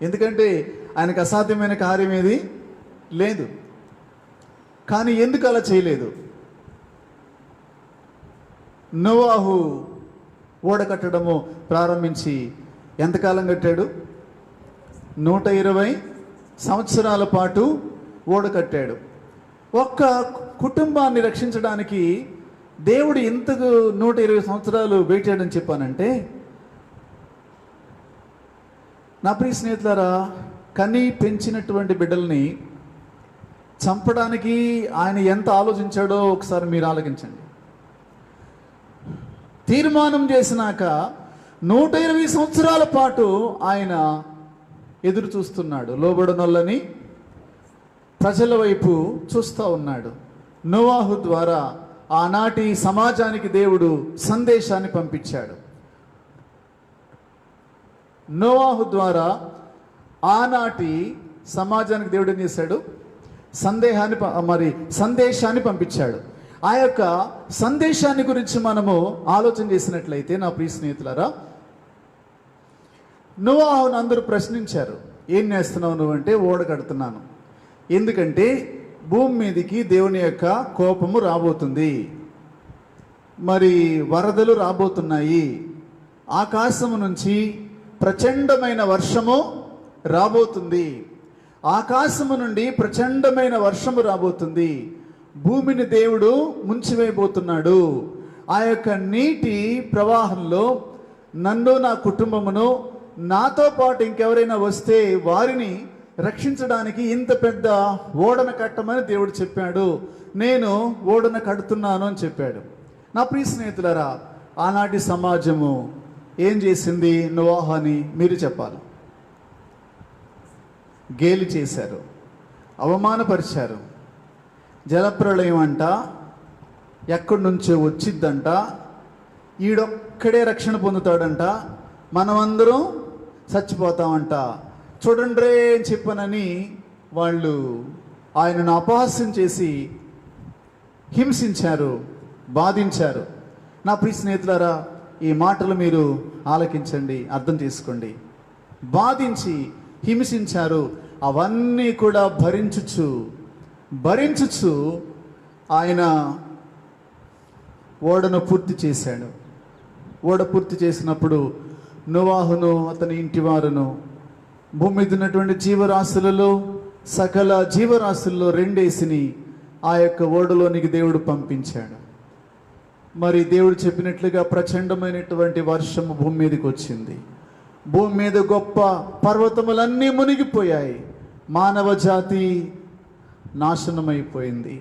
ఎందుకంటే ఆయనకు అసాధ్యమైన కార్యం ఏది లేదు. కానీ ఎందుకు అలా చేయలేదు? నోవాహు ఓడ కట్టడము ప్రారంభించి ఎంతకాలం కట్టాడు? 120 సంవత్సరాల పాటు ఓడ కట్టాడు. ఒక్క కుటుంబాన్ని రక్షించడానికి దేవుడు ఎంతకు 120 సంవత్సరాలు వెయిట్ చేయడని చెప్పానంటే, నా ప్రియ స్నేహితులారా, కని పెంచినటువంటి బిడ్డల్ని చంపడానికి ఆయన ఎంత ఆలోచించాడో ఒకసారి మీరు ఆలోచించండి. తీర్మానం చేసినాక 120 సంవత్సరాల పాటు ఆయన ఎదురు చూస్తున్నాడు. లోబడనొల్లని ప్రజల వైపు చూస్తూ ఉన్నాడు. నోవాహు ద్వారా ఆనాటి సమాజానికి దేవుడు సందేశాన్ని పంపించాడు. నోవాహు ద్వారా ఆనాటి సమాజానికి దేవుడు ఏం చేశాడు? సందేశాన్ని పంపించాడు. ఆ యొక్క సందేశాన్ని గురించి మనము ఆలోచన చేసినట్లయితే, నా ప్రియ స్నేహితులారా, నోవాహును అందరూ ప్రశ్నించారు. ఏం చేస్తున్నావు నువ్వు అంటే, ఓడ కడుతున్నాను. ఎందుకంటే భూమి మీదకి దేవుని యొక్క కోపము రాబోతుంది, మరి వరదలు రాబోతున్నాయి, ఆకాశము నుంచి ప్రచండమైన వర్షము రాబోతుంది, ఆకాశము నుండి ప్రచండమైన వర్షము రాబోతుంది, భూమిని దేవుడు ముంచివేయబోతున్నాడు. ఆ యొక్క నీటి ప్రవాహంలో నన్ను, నా కుటుంబమును, నాతో పాటు ఇంకెవరైనా వస్తే వారిని రక్షించడానికి ఇంత పెద్ద ఓడన కట్టమని దేవుడు చెప్పాడు. నేను ఓడన కడుతున్నాను అని చెప్పాడు. నా ప్రియ స్నేహితులారా, ఆనాటి సమాజము ఏం చేసింది నోవాహు అని మీరు చెప్పాలి? గేలి చేశారు, అవమానపరిచారు. జలప్రళయం అంట ఎక్కడి నుంచో వచ్చిద్దంట, ఈడొక్కడే రక్షణ పొందుతాడంట, మనమందరం చచ్చిపోతామంట, చూడండి అని చెప్పనని వాళ్ళు ఆయనను అపహాస్యం చేసి హింసించారు, బాధించారు. నా ప్రియ స్నేహితులారా, ఈ మాటలు మీరు ఆలకించండి, అర్థం చేసుకోండి. బాధించి హింసించారు. అవన్నీ కూడా భరించుచు ఆయన ఓడను పూర్తి చేశాడు. ఓడ పూర్తి చేసినప్పుడు నోవాహును, అతని ఇంటి వారును, భూమి మీద ఉన్నటువంటి జీవరాశులలో సకల జీవరాశుల్లో 2 ఆ యొక్క ఓడలోనికి దేవుడు పంపించాడు. మరి దేవుడు చెప్పినట్లుగా ప్రచండమైనటువంటి వర్షము భూమి మీదకి వచ్చింది. భూమి మీద గొప్ప పర్వతములన్నీ మునిగిపోయాయి. మానవ జాతి నాశనమైపోయింది.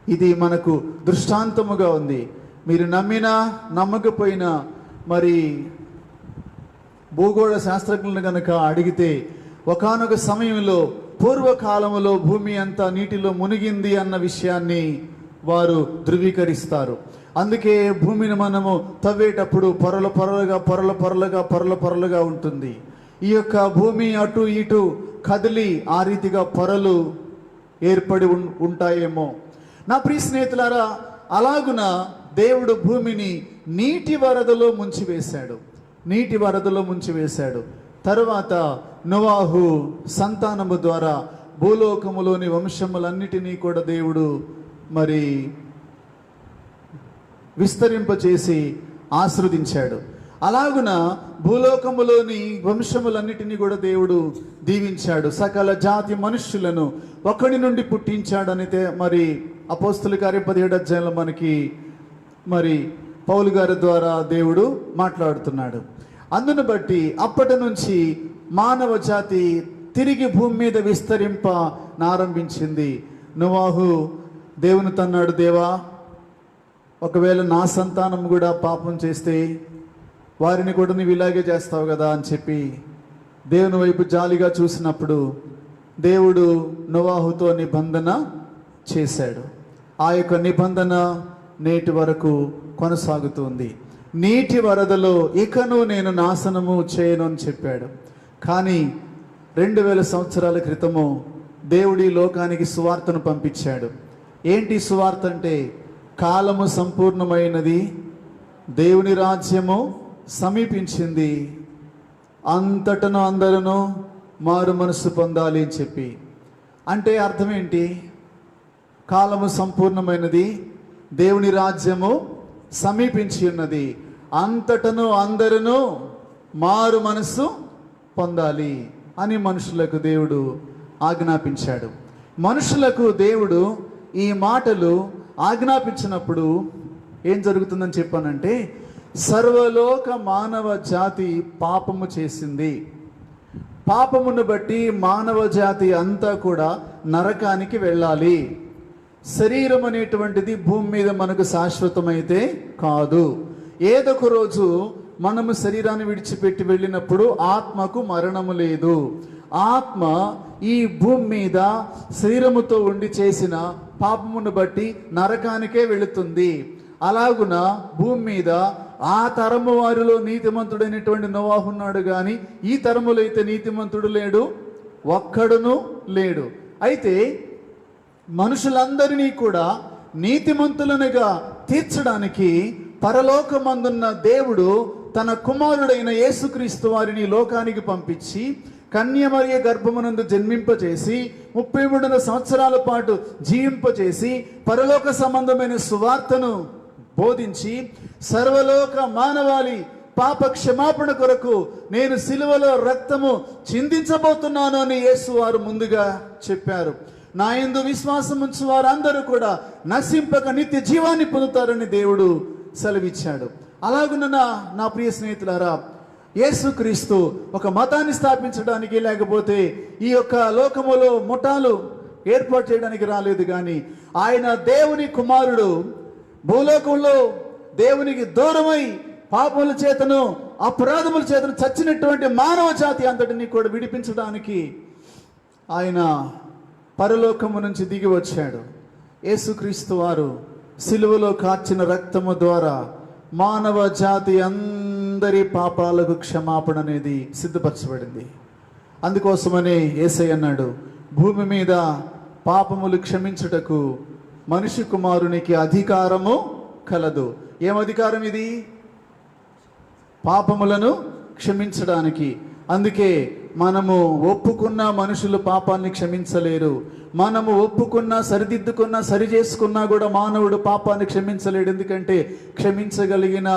ఇది మనకు దృష్టాంతముగా ఉంది. మీరు నమ్మినా నమ్మకపోయినా, మరి భూగోళ శాస్త్రజ్ఞులను కనుక అడిగితే, ఒకానొక సమయంలో పూర్వకాలంలో భూమి అంతా నీటిలో మునిగింది అన్న విషయాన్ని వారు ధృవీకరిస్తారు. అందుకే భూమిని మనము తవ్వేటప్పుడు పొరలుగా ఉంటుంది. ఈ యొక్క భూమి అటు ఇటు కదిలి ఆ రీతిగా పొరలు ఏర్పడి ఉంటాయేమో. నా ప్రియ స్నేహితులారా, అలాగున దేవుడు భూమిని నీటి వరదలో ముంచివేశాడు. తరువాత నోవాహు సంతానము ద్వారా భూలోకములోని వంశములన్నిటినీ కూడా దేవుడు మరి విస్తరింపచేసి ఆశీర్వదించాడు. అలాగున భూలోకములోని వంశములన్నిటినీ కూడా దేవుడు దీవించాడు. సకల జాతి మనుష్యులను ఒకడి నుండి పుట్టించాడనితే మరి అపోస్తుల కార్యం 17వ అధ్యాయంలో మనకి మరి పౌలు గారి ద్వారా దేవుడు మాట్లాడుతున్నాడు. అందును బట్టి అప్పటి నుంచి మానవ జాతి తిరిగి భూమి మీద విస్తరింపనారంభించింది. నోవాహు దేవుని తన్నాడు, దేవా ఒకవేళ నా సంతానం కూడా పాపం చేస్తే వారిని కూడా నీవు ఇలాగే చేస్తావు కదా అని చెప్పి దేవుని వైపు జాలిగా చూసినప్పుడు దేవుడు నోవాహుతో నిబంధన చేశాడు. ఆ యొక్క నిబంధన నేటి వరకు కొనసాగుతుంది. నీటి వరదలో ఇకను నేను నాశనము చేయను అని చెప్పాడు. కానీ 2000 సంవత్సరాల క్రితము దేవుడి లోకానికి సువార్తను పంపించాడు. ఏంటి సువార్త అంటే, కాలము సంపూర్ణమైనది, దేవుని రాజ్యము సమీపించింది, అంతటను అందరూ మారు మనసు పొందాలి అని చెప్పి. అంటే అర్థం ఏంటి? కాలము సంపూర్ణమైనది, దేవుని రాజ్యము సమీపించి ఉన్నది, అంతటను అందరూ మారు మనసు పొందాలి అని మనుషులకు దేవుడు ఆజ్ఞాపించాడు. మనుషులకు దేవుడు ఈ మాటలు ఆజ్ఞాపించినప్పుడు ఏం జరుగుతుందని చెప్పానంటే, సర్వలోక మానవ జాతి పాపము చేసింది. పాపమును బట్టి మానవ జాతి అంతా కూడా నరకానికి వెళ్ళాలి. శరీరం అనేటువంటిది భూమి మీద మనకు శాశ్వతమైతే కాదు. ఏదొక రోజు మనము శరీరాన్ని విడిచిపెట్టి వెళ్ళినప్పుడు ఆత్మకు మరణము లేదు. ఆత్మ ఈ భూమి మీద శరీరముతో ఉండి చేసిన పాపమును బట్టి నరకానికే వెళుతుంది. అలాగున భూమి మీద ఆ తరము వారిలో నీతిమంతుడైనటువంటి నోవాహు ఉన్నాడు, కానీ ఈ తరములో అయితే నీతిమంతుడు లేడు, ఒక్కడును లేడు. అయితే మనుషులందరినీ కూడా నీతిమంతులనుగా తీర్చడానికి పరలోకమందున్న దేవుడు తన కుమారుడైన యేసుక్రీస్తు వారిని లోకానికి పంపించి కన్యమరియ గర్భమునందు జన్మింపచేసి 33 సంవత్సరాల పాటు జీవింపచేసి పరలోక సంబంధమైన సువార్తను బోధించి సర్వలోక మానవాళి పాప క్షమాపణ కొరకు నేను సిలువలో రక్తము చిందించబోతున్నాను అని యేసు వారు ముందుగా చెప్పారు. నా యందు విశ్వాసం ఉంచు వారందరూ కూడా నశింపక నిత్య జీవాన్ని పొందుతారని దేవుడు సెలవిచ్చాడు. అలాగున్న నా ప్రియ స్నేహితులారా, యేసుక్రీస్తు ఒక మతాన్ని స్థాపించడానికి, లేకపోతే ఈ యొక్క లోకములో ముఠాలు ఏర్పాటు చేయడానికి రాలేదు, కానీ ఆయన దేవుని కుమారుడు భూలోకంలో దేవునికి దూరమై పాపముల చేతను అపరాధముల చేతను చచ్చినటువంటి మానవ జాతి అంతటిని కూడా విడిపించడానికి ఆయన పరలోకము నుంచి దిగి వచ్చాడు. యేసుక్రీస్తు వారు సిలువలో కార్చిన రక్తము ద్వారా మానవ జాతి అందరి పాపాలకు క్షమాపణ అనేది సిద్ధపరచబడింది. అందుకోసమనే యేసయ్య అన్నాడు, భూమి మీద పాపములు క్షమించుటకు మనిషి కుమారునికి అధికారము కలదు. ఏం అధికారం ఇది? పాపములను క్షమించడానికి. అందుకే మనము ఒప్పుకున్న మనుషులు పాపాన్ని క్షమించలేరు. మనము ఒప్పుకున్నా, సరిదిద్దుకున్నా, సరి చేసుకున్నా కూడా మానవుడు పాపాన్ని క్షమించలేడు. ఎందుకంటే క్షమించగలిగిన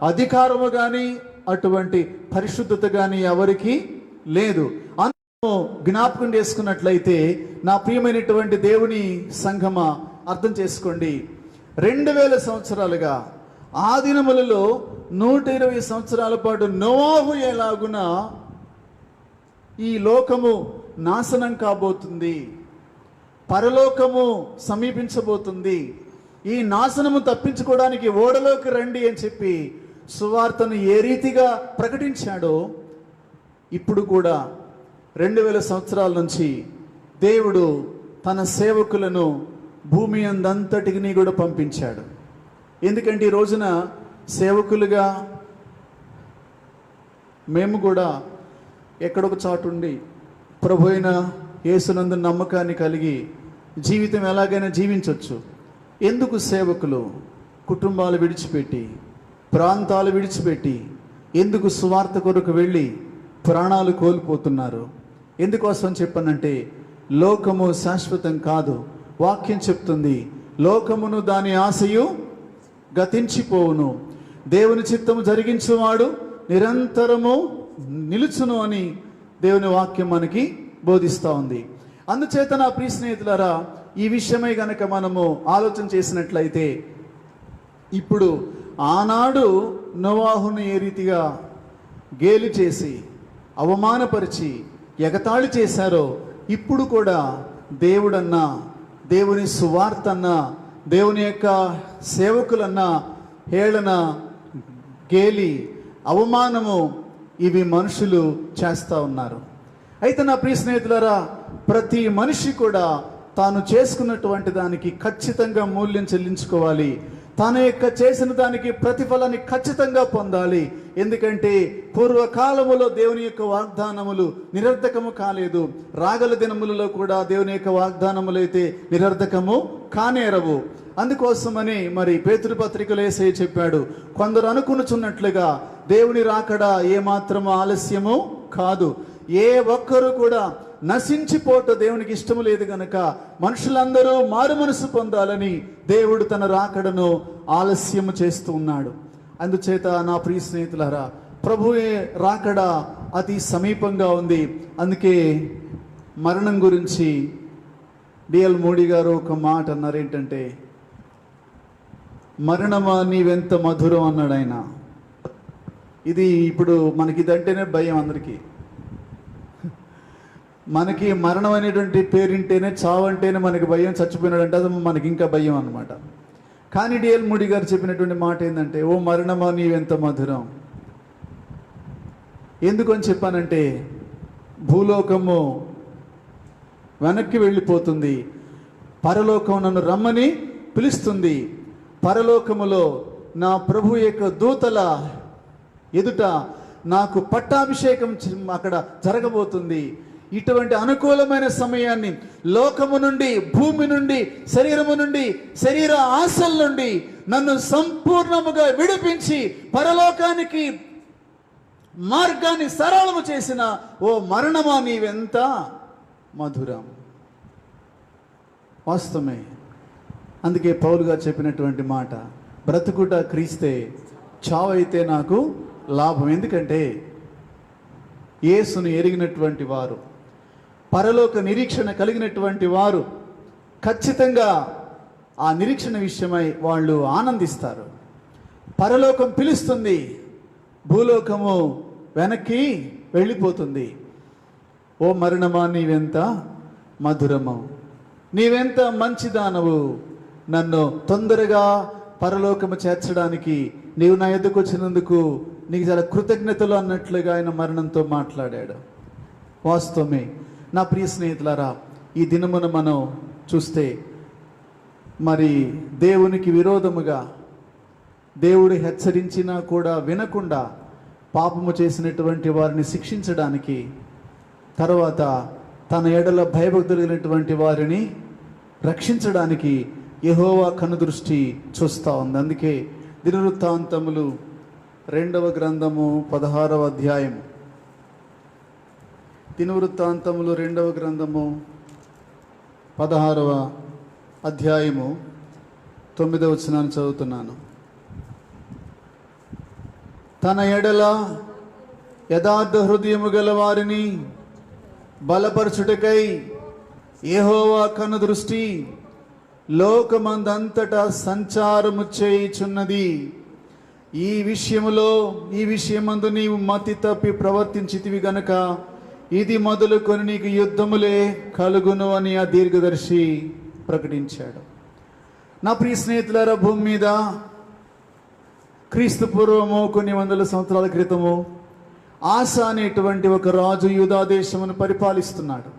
అధికారము కానీ అటువంటి పరిశుద్ధత కానీ ఎవరికి లేదు. అందుకు జ్ఞాపకం చేసుకున్నట్లయితే నా ప్రియమైనటువంటి దేవుని సంఘమా, అర్థం చేసుకోండి, 2000 సంవత్సరాలుగా ఆ దినములలో 120 సంవత్సరాల పాటు నోవాహు ఎలాగున ఈ లోకము నాశనం కాబోతుంది, పరలోకము సమీపించబోతుంది, ఈ నాశనము తప్పించుకోవడానికి ఓడలోకి రండి అని చెప్పి సువార్తను ఏ రీతిగా ప్రకటించాడో, ఇప్పుడు కూడా 2000 సంవత్సరాల నుంచి దేవుడు తన సేవకులను భూమి అందంతటికి కూడా పంపించాడు. ఎందుకంటే ఈ రోజున సేవకులుగా మేము కూడా ఎక్కడొక చాటుండి ప్రభు అయిన యేసునందు నమ్మకాన్ని కలిగి జీవితం ఎలాగైనా జీవించవచ్చు. ఎందుకు సేవకులు కుటుంబాలు విడిచిపెట్టి, ప్రాంతాలు విడిచిపెట్టి ఎందుకు సువార్త కొరకు వెళ్ళి ప్రాణాలు కోల్పోతున్నారు? ఎందుకోసం చెప్పనంటే, లోకము శాశ్వతం కాదు. వాక్యం చెప్తుంది, లోకమును దాని ఆశయు గతించిపోవును, దేవుని చిత్తము జరిగించువాడు నిరంతరము నిలుచును అని దేవుని వాక్యం మనకి బోధిస్తూ ఉంది. అందుచేత నా ప్రియ స్నేహితులారా, ఈ విషయమై గనక మనము ఆలోచన చేసినట్లయితే, ఇప్పుడు ఆనాడు నోవాహును ఏ రీతిగా గేలి చేసి అవమానపరిచి ఎగతాళి చేశారో, ఇప్పుడు కూడా దేవుడన్నా, దేవుని సువార్త అన్నా, దేవుని యొక్క సేవకులన్నా హేళన, గేలి, అవమానము ఇవి మనుషులు చేస్తూ ఉన్నారు. అయితే నా ప్రియ స్నేహితులారా, ప్రతి మనిషి కూడా తాను చేసుకున్నటువంటి దానికి ఖచ్చితంగా మూల్యం చెల్లించుకోవాలి. తాను యొక్క చేసిన దానికి ప్రతిఫలాన్ని ఖచ్చితంగా పొందాలి. ఎందుకంటే పూర్వకాలములో దేవుని యొక్క వాగ్దానములు నిరర్ధకము కాలేదు. రాగల దినములలో కూడా దేవుని యొక్క వాగ్దానములు అయితే నిరర్ధకము కానేరవు. అందుకోసమని మరి పేతురు పత్రికలో యేసయ్య చెప్పాడు, కొందరు అనుకునుచున్నట్లుగా దేవుని రాకడా ఏమాత్రము ఆలస్యము కాదు. ఏ ఒక్కరు కూడా నశించిపోట దేవునికి ఇష్టము లేదు గనక మనుషులందరూ మారు మనసు పొందాలని దేవుడు తన రాకడను ఆలస్యము చేస్తూ ఉన్నాడు. అందుచేత నా ప్రియ స్నేహితులారా, ప్రభువే రాకడ అతి సమీపంగా ఉంది. అందుకే మరణం గురించి డిఎల్ మోడీ గారు ఒక మాట అన్నారు, ఏంటంటే, మరణమా నీవెంత మధురం అన్నాడు ఆయన. ఇది ఇప్పుడు మనకి ఇదంటేనే భయం అందరికీ. మనకి మరణం అనేటువంటి పేరింటేనే, చావు అంటేనే మనకి భయం. చచ్చిపోయినాడంటే అది మనకి ఇంకా భయం అన్నమాట. కానీ డిఎల్ మోడీ గారు చెప్పినటువంటి మాట ఏంటంటే, ఓ మరణమా నీవెంత మధురం. ఎందుకు అని చెప్పానంటే, భూలోకము వెనక్కి వెళ్ళిపోతుంది, పరలోకం నన్ను రమ్మని పిలుస్తుంది. పరలోకములో నా ప్రభు యొక్క దూతల ఎదుట నాకు పట్టాభిషేకం అక్కడ జరగబోతుంది. ఇటువంటి అనుకూలమైన సమయాన్ని లోకము నుండి, భూమి నుండి, శరీరము నుండి, శరీర ఆశల నుండి నన్ను సంపూర్ణముగా విడిపించి పరలోకానికి మార్గాన్ని సరళము చేసిన ఓ మరణమా నీవెంత మధురం. వాస్తవమే. అందుకే పౌలు గారు చెప్పినటువంటి మాట, బ్రతుకుట క్రీస్తే, చావు అయితే నాకు లాభం. ఎందుకంటే యేసును ఎరిగినటువంటి వారు, పరలోక నిరీక్షణ కలిగినటువంటి వారు ఖచ్చితంగా ఆ నిరీక్షణ విషయమై వాళ్ళు ఆనందిస్తారు. పరలోకం పిలుస్తుంది, భూలోకము వెనక్కి వెళ్ళిపోతుంది. ఓ మరణమా నీవెంత మధురము, నీవెంత మంచిదానవు, నన్ను తొందరగా పరలోకము చేర్చడానికి నీవు నా ఎదుకు వచ్చినందుకు నీకు చాలా కృతజ్ఞతలు అన్నట్లుగా ఆయన మరణంతో మాట్లాడాడు. వాస్తవమే. నా ప్రియ స్నేహితులారా, ఈ దినమున మనం చూస్తే మరి దేవునికి విరోధముగా దేవుడు హెచ్చరించినా కూడా వినకుండా పాపము చేసినటువంటి వారిని శిక్షించడానికి, తర్వాత తన ఎడల భయభక్తులైనటువంటి వారిని రక్షించడానికి యెహోవా కనుదృష్టి చూస్తూ ఉంది. అందుకే దినవృత్తాంతములు 2వ గ్రంథము 16వ అధ్యాయము, దినవృత్తాంతములు 2వ గ్రంథము 16వ అధ్యాయము 9వ వచనాన్ని చదువుతున్నాను. తన ఎడల యథార్థ హృదయము గల వారిని బలపరచుటకై యెహోవా కనుదృష్టి లోకమందంతటా సంచారము చేయుచున్నది. ఈ విషయమందు నీవు మతి తప్పి ప్రవర్తించితివి గనుక ఇది మొదలుకొని నీకు యుద్ధములే కలుగును అని ఆ దీర్ఘదర్శి ప్రకటించాడు. నా ప్రియ స్నేహితులారా, భూమి మీద క్రీస్తు పూర్వము కొన్ని వందల సంవత్సరాల క్రితము ఆస అనేటువంటి ఒక రాజు యూదా దేశమును పరిపాలిస్తున్నాడు.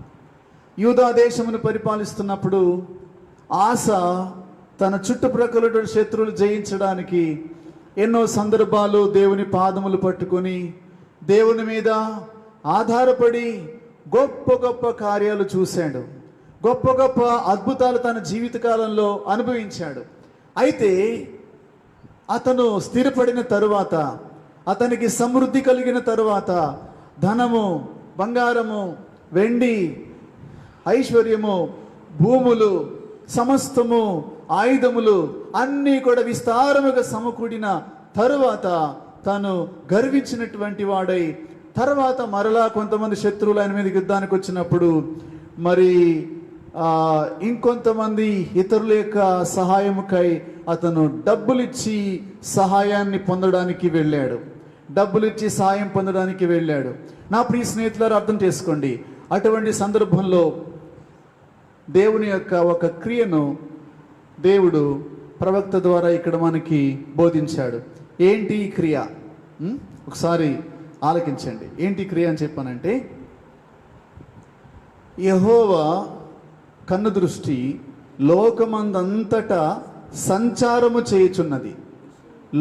యూదా దేశమును పరిపాలిస్తున్నప్పుడు ఆస తన చుట్టుప్రక్కల శత్రువులు జయించడానికి ఎన్నో సందర్భాలు దేవుని పాదములు పట్టుకొని దేవుని మీద ఆధారపడి గొప్ప గొప్ప కార్యాలు చూశాడు. గొప్ప గొప్ప అద్భుతాలు తన జీవితకాలంలో అనుభవించాడు. అయితే అతను స్థిరపడిన తరువాత, అతనికి సమృద్ధి కలిగిన తరువాత, ధనము, బంగారము, వెండి, ఐశ్వర్యము, భూములు, సమస్తము, ఆయుధములు అన్నీ కూడా విస్తారముగా సమకూడిన తరువాత తాను గర్వించినటువంటి వాడై తర్వాత మరలా కొంతమంది శత్రువులు ఆయన మీద యుద్ధానికి వచ్చినప్పుడు మరి ఇంకొంతమంది ఇతరుల యొక్క సహాయముకై అతను డబ్బులిచ్చి సహాయాన్ని పొందడానికి వెళ్ళాడు. డబ్బులిచ్చి సహాయం పొందడానికి వెళ్ళాడు. నా ప్రియ స్నేహితులారు, అర్థం చేసుకోండి, అటువంటి సందర్భంలో దేవుని యొక్క ఒక క్రియను దేవుడు ప్రవక్త ద్వారా ఇక్కడ మనకి బోధించాడు. ఏంటి ఈ క్రియ? ఒకసారి ఆలకించండి. ఏంటి క్రియ అని చెప్పానంటే, యెహోవా కన్ను దృష్టి లోకమందంతటా సంచారము చేయుచున్నది.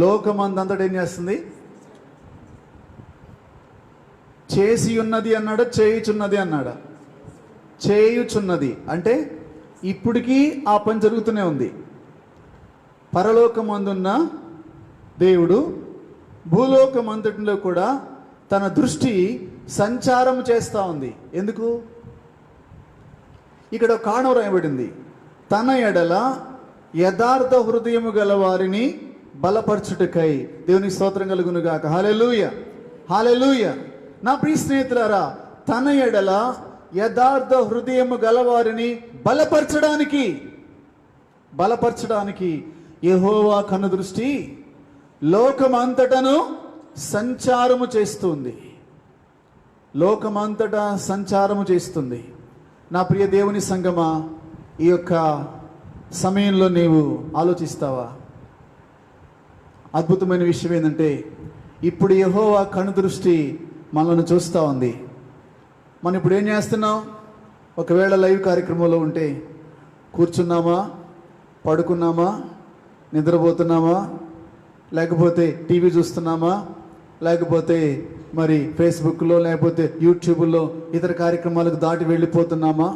లోకమందంతటా ఏం చేస్తుంది? చేసి ఉన్నది అన్నాడా, చేయుచున్నది అన్నాడా? చేయుచున్నది అంటే ఇప్పటికీ ఆ పని జరుగుతూనే ఉంది. పరలోకమందున్న దేవుడు భూలోకమంతటిలో కూడా తన దృష్టి సంచారం చేస్తూ ఉంది. ఎందుకు? ఇక్కడ కారణం రాయబడింది, తన ఎడల యథార్థ హృదయము గల వారిని బలపరచుటకై. దేవునికి స్తోత్రం కలుగును గాక. హల్లెలూయా, హల్లెలూయా. నా ప్రియ స్నేహితులారా, తన ఎడల యథార్థ హృదయము గలవారిని బలపరచడానికి యెహోవా కన్ను దృష్టి లోకమంతటను సంచారము చేస్తుంది. లోకమంతటా సంచారము చేస్తుంది. నా ప్రియ దేవుని సంగమా, ఈ యొక్క సమయంలో నీవు ఆలోచిస్తావా? అద్భుతమైన విషయం ఏంటంటే, ఇప్పుడు యెహోవా కన్ను దృష్టి మనల్ని చూస్తూ ఉంది. మనం ఇప్పుడు ఏం చేస్తున్నాం? ఒకవేళ లైవ్ కార్యక్రమంలో ఉంటే కూర్చున్నామా, పడుకున్నామా, నిద్రపోతున్నామా, లేకపోతే టీవీ చూస్తున్నామా, లేకపోతే మరి ఫేస్బుక్లో లేకపోతే యూట్యూబ్లో ఇతర కార్యక్రమాలకు దాటి వెళ్ళిపోతున్నామా?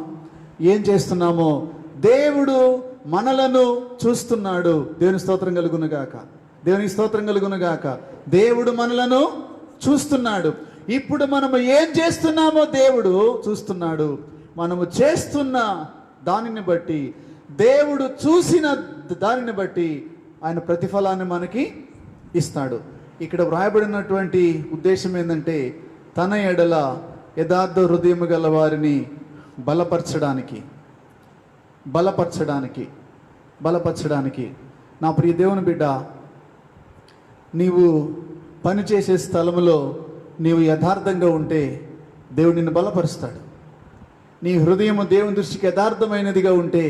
ఏం చేస్తున్నామో దేవుడు మనలను చూస్తున్నాడు. దేవుని స్తోత్రం కలుగునుగాక, దేవునికి స్తోత్రం కలుగునుగాక. దేవుడు మనలను చూస్తున్నాడు. ఇప్పుడు మనము ఏం చేస్తున్నామో దేవుడు చూస్తున్నాడు. మనము చేస్తున్న దానిని బట్టి, దేవుడు చూసిన దానిని బట్టి ఆయన ప్రతిఫలాన్ని మనకి ఇస్తాడు. ఇక్కడ వ్రాయబడినటువంటి ఉద్దేశం ఏంటంటే, తన ఎడల యథార్థ హృదయము గల వారిని బలపరచడానికి. నా ప్రియ దేవుని బిడ్డ, నీవు పనిచేసే స్థలంలో నీవు యథార్థంగా ఉంటే దేవుడు నిన్ను బలపరుస్తాడు. నీ హృదయము దేవుని దృష్టికి యథార్థమైనదిగా ఉంటే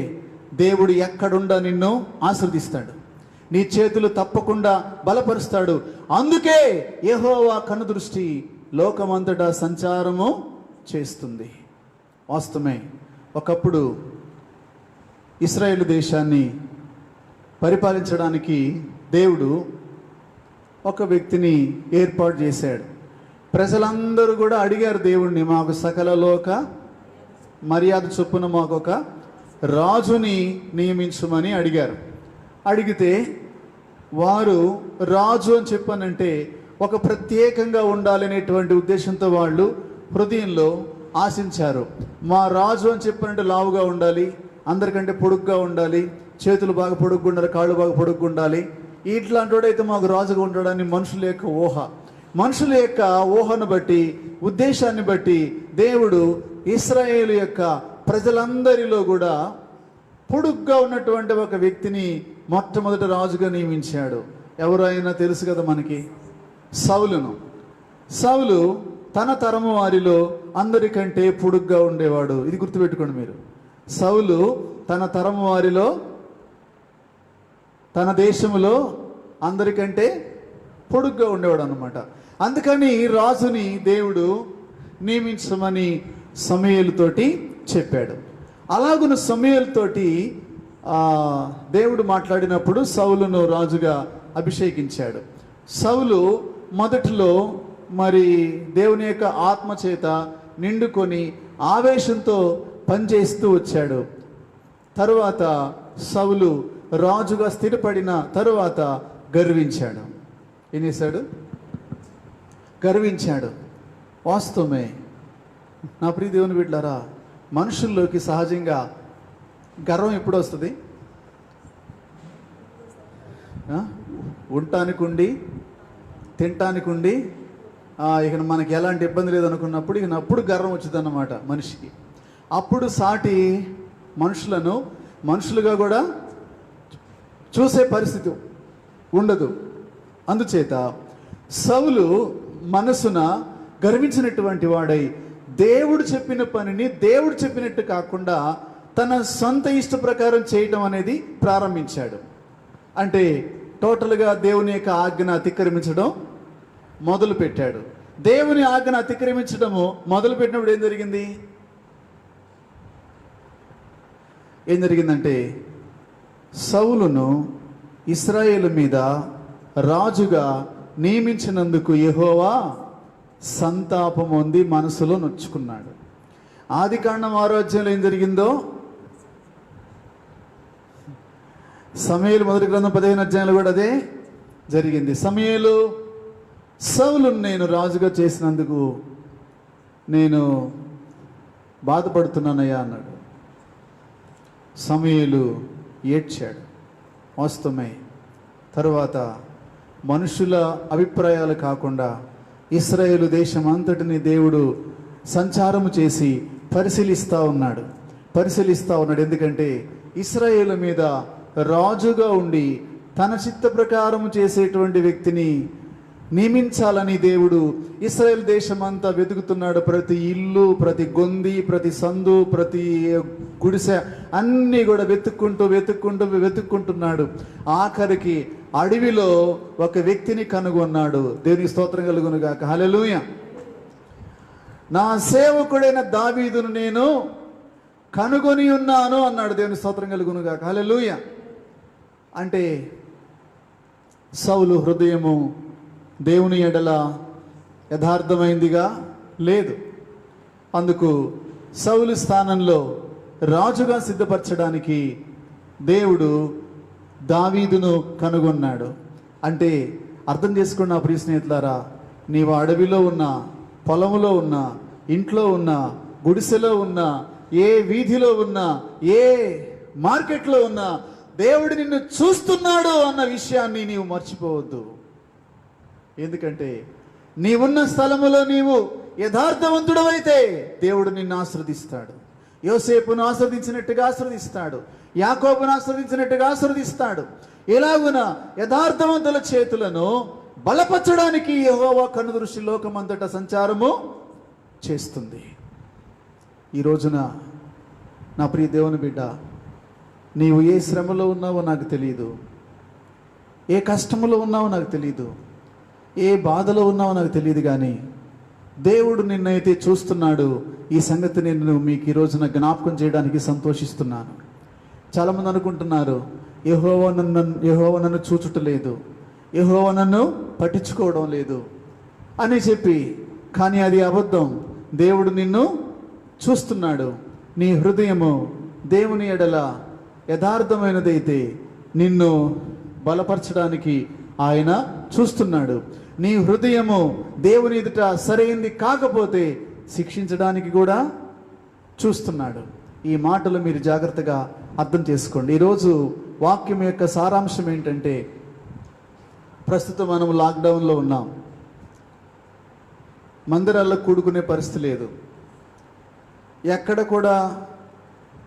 దేవుడు ఎక్కడుండా నిన్ను ఆశీర్వదిస్తాడు. నీ చేతులు తప్పకుండా బలపరుస్తాడు. అందుకే యెహోవా కన్ను దృష్టి లోకమంతటా సంచారము చేస్తుంది. వాస్తవమే, ఒకప్పుడు ఇశ్రాయేలు దేశాన్ని పరిపాలించడానికి దేవుడు ఒక వ్యక్తిని ఏర్పాటు చేశాడు. ప్రజలందరూ కూడా అడిగారు దేవుణ్ణి, మాకు సకల లోక మర్యాద చొప్పున మాకు ఒక రాజుని నియమించమని అడిగారు. అడిగితే వారు రాజు అని చెప్పానంటే ఒక ప్రత్యేకంగా ఉండాలనేటువంటి ఉద్దేశంతో వాళ్ళు హృదయంలో ఆశించారు. మా రాజు అని చెప్పానంటే లావుగా ఉండాలి, అందరికంటే పొడుగ్గా ఉండాలి, చేతులు బాగా పొడుగ్గా ఉండాలి, కాళ్ళు బాగా పొడుగ్గా ఉండాలి, ఇట్లాంటి వాడైతే మాకు రాజుగా ఉంటాడని మనుషుల యొక్క ఊహ. మనుషుల యొక్క ఊహను బట్టి, ఉద్దేశాన్ని బట్టి దేవుడు ఇశ్రాయేలు యొక్క ప్రజలందరిలో కూడా పొడుగ్గా ఉన్నటువంటి ఒక వ్యక్తిని మొట్టమొదటి రాజుగా నియమించాడు. ఎవరైనా తెలుసు కదా మనకి, సౌలును. సౌలు తన తరము వారిలో అందరికంటే పొడుగ్గా ఉండేవాడు. ఇది గుర్తుపెట్టుకోండి మీరు. సౌలు తన తరము వారిలో, తన దేశంలో అందరికంటే పొడుగ్గా ఉండేవాడు అన్నమాట. అందుకని రాజుని దేవుడు నియమించమని సమూయేలుతోటి చెప్పాడు. అలాగున సమూయేలుతోటి దేవుడు మాట్లాడినప్పుడు సౌలును రాజుగా అభిషేకించాడు. సౌలు మొదటిలో మరి దేవుని యొక్క ఆత్మ చేత నిండుకొని ఆవేశంతో పనిచేస్తూ వచ్చాడు. తరువాత సౌలు రాజుగా స్థిరపడిన తరువాత గర్వించాడు. ఏం చేశాడు? గర్వించాడు. వాస్తవమే నా ప్రియ దేవుని బిడ్డలారా, మనుషుల్లోకి సహజంగా గర్వం ఎప్పుడు వస్తుంది? ఉండటానికి ఉండి తినటానికి ఉండి ఇక మనకి ఎలాంటి ఇబ్బంది లేదనుకున్నప్పుడు ఇక అప్పుడు గర్వం వచ్చింది అన్నమాట మనిషికి. అప్పుడు సాటి మనుషులను మనుషులుగా కూడా చూసే పరిస్థితి ఉండదు. అందుచేత సౌలు మనసున గర్వించినటువంటి వాడై దేవుడు చెప్పిన పనిని దేవుడు చెప్పినట్టు కాకుండా తన సొంత ఇష్ట ప్రకారం చేయటం అనేది ప్రారంభించాడు. అంటే టోటల్గా దేవుని యొక్క ఆజ్ఞ అతిక్రమించడం మొదలు పెట్టాడు. దేవుని ఆజ్ఞ అతిక్రమించడము మొదలు పెట్టినప్పుడు ఏం జరిగిందంటే సౌలును ఇశ్రాయేలు మీద రాజుగా నియమించినందుకు యెహోవా సంతాపం పొంది మనసులో నొచ్చుకున్నాడు. ఆదికాండం 6వ అధ్యాయంలో ఏం జరిగిందో సమూయేలు మొదటి గ్రంథం 15వ అధ్యాయంలో కూడా అదే జరిగింది. సమూయేలు సౌలును నేను రాజుగా చేసినందుకు నేను బాధపడుతున్నానయ్యా అన్నాడు. సమూయేలు ఏడ్చాడు. వాస్తవమే. తరువాత మనుషుల అభిప్రాయాలు కాకుండా ఇశ్రాయేలు దేశం అంతటిని దేవుడు సంచారము చేసి పరిశీలిస్తూ ఉన్నాడు. ఎందుకంటే ఇశ్రాయేలు మీద రాజుగా ఉండి తన చిత్త ప్రకారం చేసేటువంటి వ్యక్తిని నియమించాలని దేవుడు ఇశ్రాయేల్ దేశం అంతా వెతుకుతున్నాడు. ప్రతి ఇల్లు, ప్రతి గొంది, ప్రతి సందు, ప్రతి గుడిసె అన్నీ కూడా వెతుక్కుంటున్నాడు. ఆఖరికి అడవిలో ఒక వ్యక్తిని కనుగొన్నాడు. దేవునికి స్తోత్రం కలుగును గాక. హల్లెలూయా. నా సేవకుడైన దావీదును నేను కనుగొని ఉన్నాను అన్నాడు. దేవుని స్తోత్రం కలుగును గాక. హల్లెలూయా. అంటే సౌలు హృదయము దేవుని ఎడల యథార్థమైందిగా లేదు. అందుకు సౌలు స్థానంలో రాజుగా సిద్ధపరచడానికి దేవుడు దావీదును కనుగొన్నాడు. అంటే అర్థం చేసుకున్న ప్రియ స్నేహితులారా, నీవు అడవిలో ఉన్న, పొలములో ఉన్న, ఇంట్లో ఉన్న, గుడిసెలో ఉన్న, ఏ వీధిలో ఉన్నా, ఏ మార్కెట్లో ఉన్నా దేవుడు నిన్ను చూస్తున్నాడు అన్న విషయాన్ని నీవు మర్చిపోవద్దు. ఎందుకంటే నీవున్న స్థలములో నీవు యథార్థవంతుడవైతే దేవుడు నిన్ను ఆశీర్వదిస్తాడు. యోసేపును ఆశీర్వదించినట్టుగా ఆశీర్వదిస్తాడు. యాకోబును ఆశీర్వదించినట్టుగా ఆశీర్వదిస్తాడు. ఎలాగున యథార్థవంతుల చేతులను బలపరచడానికి యెహోవా కనుదృష్టి లోకమంతటా సంచారము చేస్తుంది. ఈ రోజున నా ప్రియ దేవుని బిడ్డ, నీవు ఏ శ్రమలో ఉన్నావో నాకు తెలియదు, ఏ కష్టములో ఉన్నావో నాకు తెలియదు, ఏ బాధలో ఉన్నావో నాకు తెలియదు, కానీ దేవుడు నిన్నైతే చూస్తున్నాడు. ఈ సంగతి నేను మీకు ఈ రోజున జ్ఞాపకం చేయడానికి సంతోషిస్తున్నాను. చాలామంది అనుకుంటున్నారు, యెహోవా నన్ను చూచుటలేదు, యెహోవా నన్ను పట్టించుకోవడం లేదు అని చెప్పి. కానీ అది అబద్ధం. దేవుడు నిన్ను చూస్తున్నాడు. నీ హృదయము దేవుని ఎడల యథార్థమైనదైతే నిన్ను బలపరచడానికి ఆయన చూస్తున్నాడు. నీ హృదయము దేవుని ఎదుట సరైంది కాకపోతే శిక్షించడానికి కూడా చూస్తున్నాడు. ఈ మాటలు మీరు జాగ్రత్తగా అర్థం చేసుకోండి. ఈరోజు వాక్యం యొక్క సారాంశం ఏంటంటే, ప్రస్తుతం మనం లాక్డౌన్లో ఉన్నాం. మందిరాల్లో కూడుకునే పరిస్థితి లేదు. ఎక్కడ కూడా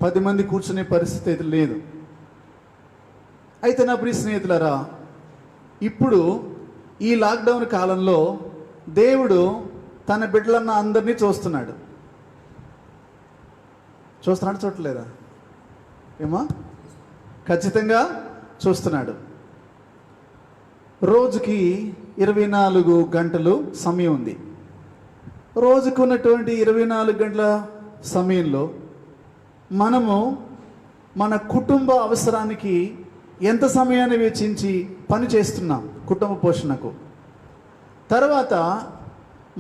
10 మంది కూర్చునే పరిస్థితి అయితే లేదు. అయితే నా ప్రియ స్నేహితులారా, ఇప్పుడు ఈ లాక్డౌన్ కాలంలో దేవుడు తన బిడ్డలన్న అందరినీ చూస్తున్నాడు. చూడలేదా? ఏమా? ఖచ్చితంగా చూస్తున్నాడు. రోజుకి 24 గంటలు సమయం ఉంది. రోజుకు ఉన్నటువంటి 24 గంటల సమయంలో మనము మన కుటుంబ అవసరానికి ఎంత సమయాన్ని వెచ్చించి పని చేస్తున్నాం కుటుంబ పోషణకు. తర్వాత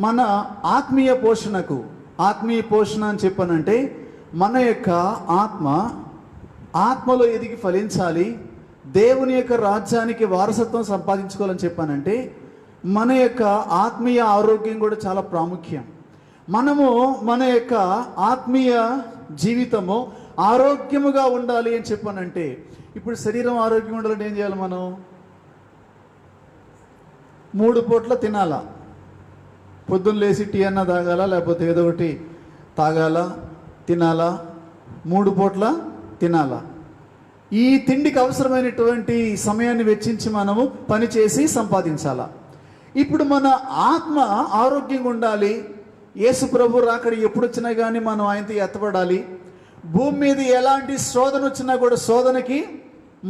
మన ఆత్మీయ పోషణకు, ఆత్మీయ పోషణ అని చెప్పానంటే మన యొక్క ఆత్మలో ఎదిగి ఫలించాలి, దేవుని యొక్క రాజ్యానికి వారసత్వం సంపాదించుకోవాలని చెప్పానంటే మన యొక్క ఆత్మీయ ఆరోగ్యం కూడా చాలా ప్రాముఖ్యం. మనము మన యొక్క ఆత్మీయ జీవితము ఆరోగ్యముగా ఉండాలి అని చెప్పానంటే, ఇప్పుడు శరీరం ఆరోగ్యం ఉండాలంటే ఏం చేయాలి? మనం 3 పూట్ల తినాలా. పొద్దున్న లేచి టీ అన్న తాగాల, లేకపోతే ఏదో ఒకటి తాగాల, తినాలా, 3 పూట్ల తినాలా. ఈ తిండికి అవసరమైనటువంటి సమయాన్ని వెచ్చించి మనము పనిచేసి సంపాదించాలా. ఇప్పుడు మన ఆత్మ ఆరోగ్యంగా ఉండాలి. యేసు ప్రభు రాకడ ఎప్పుడు వచ్చినా కానీ మనం ఆయనతో ఎత్తబడాలి. భూమి మీద ఎలాంటి శోధన వచ్చినా కూడా శోధనకి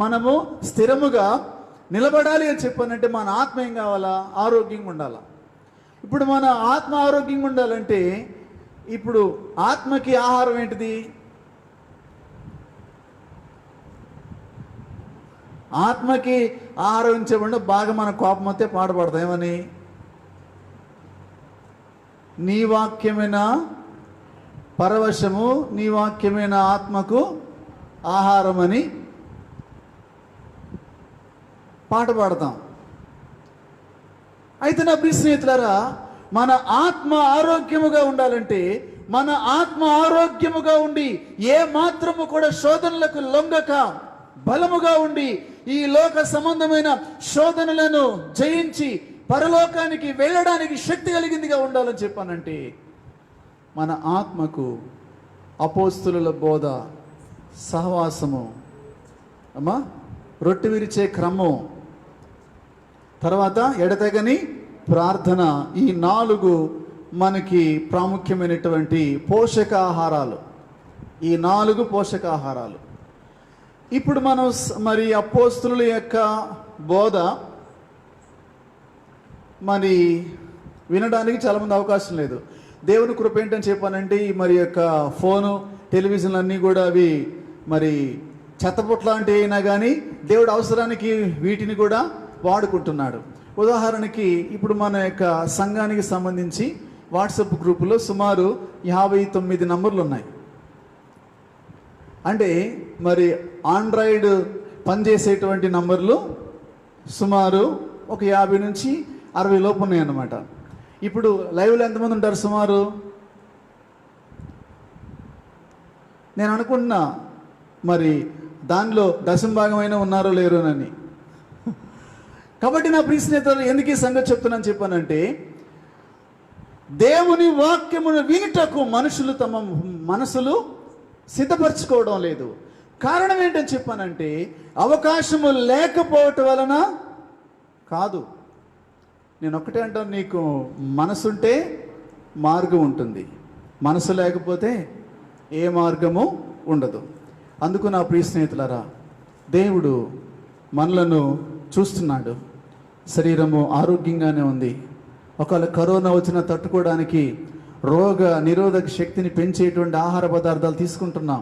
మనము స్థిరముగా నిలబడాలి అని చెప్పానంటే మన ఆత్మ ఏం కావాలా? ఆరోగ్యంగా ఉండాలా. ఇప్పుడు మన ఆత్మ ఆరోగ్యంగా ఉండాలంటే ఇప్పుడు ఆత్మకి ఆహారం ఏంటిది? ఆత్మకి ఆహారం ఇచ్చేవాడు బాగా మన కోపం వస్తే పాడబడతాం. ఏమని? నీ వాక్యమైన పరవశము, నీ వాక్యమైన ఆత్మకు ఆహారం అని పాట పాడతాం. అయితే నా ప్రియ స్నేహితులారా, మన ఆత్మ ఆరోగ్యముగా ఉండాలంటే మన ఆత్మ ఆరోగ్యముగా ఉండి ఏ మాత్రము కూడా శోధనలకు లొంగక బలముగా ఉండి ఈ లోక సంబంధమైన శోధనలను జయించి పరలోకానికి వెళ్ళడానికి శక్తి కలిగిందిగా ఉండాలని చెప్పానంటే మన ఆత్మకు అపోస్తుల బోధ, సహవాసము, రొట్టె విరిచే క్రమం, తర్వాత ఎడతెగని ప్రార్థన, ఈ 4 మనకి ప్రాముఖ్యమైనటువంటి పోషకాహారాలు. ఈ 4 పోషకాహారాలు. ఇప్పుడు మనం మరి అపోస్తుల యొక్క బోధ మరి వినడానికి చాలామంది అవకాశం లేదు. దేవుని కృప ఏంటని చెప్పానంటే మరి యొక్క ఫోను, టెలివిజన్లు అన్నీ కూడా అవి మరి చెత్తపుట్ల లాంటి అయినా కానీ దేవుడు అవసరానికి వీటిని కూడా వాడుకుంటున్నాడు. ఉదాహరణకి ఇప్పుడు మన యొక్క సంఘానికి సంబంధించి వాట్సాప్ గ్రూపులో సుమారు 59 నంబర్లు ఉన్నాయి. అంటే మరి ఆండ్రాయిడ్ పనిచేసేటువంటి నంబర్లు సుమారు ఒక 50 నుంచి 60 లోపు ఉన్నాయన్నమాట. ఇప్పుడు లైవ్లో ఎంతమంది ఉంటారు? సుమారు నేను అనుకుంటున్నా మరి దానిలో దశంభాగమైనా ఉన్నారో లేరోనని. కాబట్టి నా ప్రియ స్నేహితులు, ఎందుకు ఈ సంగతి చెప్తున్నాను చెప్పానంటే దేవుని వాక్యమును వినుటకు మనుషులు తమ మనసులు సిద్ధపరచుకోవడం లేదు. కారణం ఏంటని చెప్పానంటే అవకాశము లేకపోవటం వలన కాదు. నేను ఒక్కటే అంటాను, నీకు మనసుంటే మార్గం ఉంటుంది, మనసు లేకపోతే ఏ మార్గము ఉండదు. అందుకు నా ప్రియ స్నేహితులారా, దేవుడు మనలను చూస్తున్నాడు. శరీరము ఆరోగ్యంగానే ఉంది. ఒకవేళ కరోనా వచ్చినా తట్టుకోవడానికి రోగ నిరోధక శక్తిని పెంచేటువంటి ఆహార పదార్థాలు తీసుకుంటున్నాం,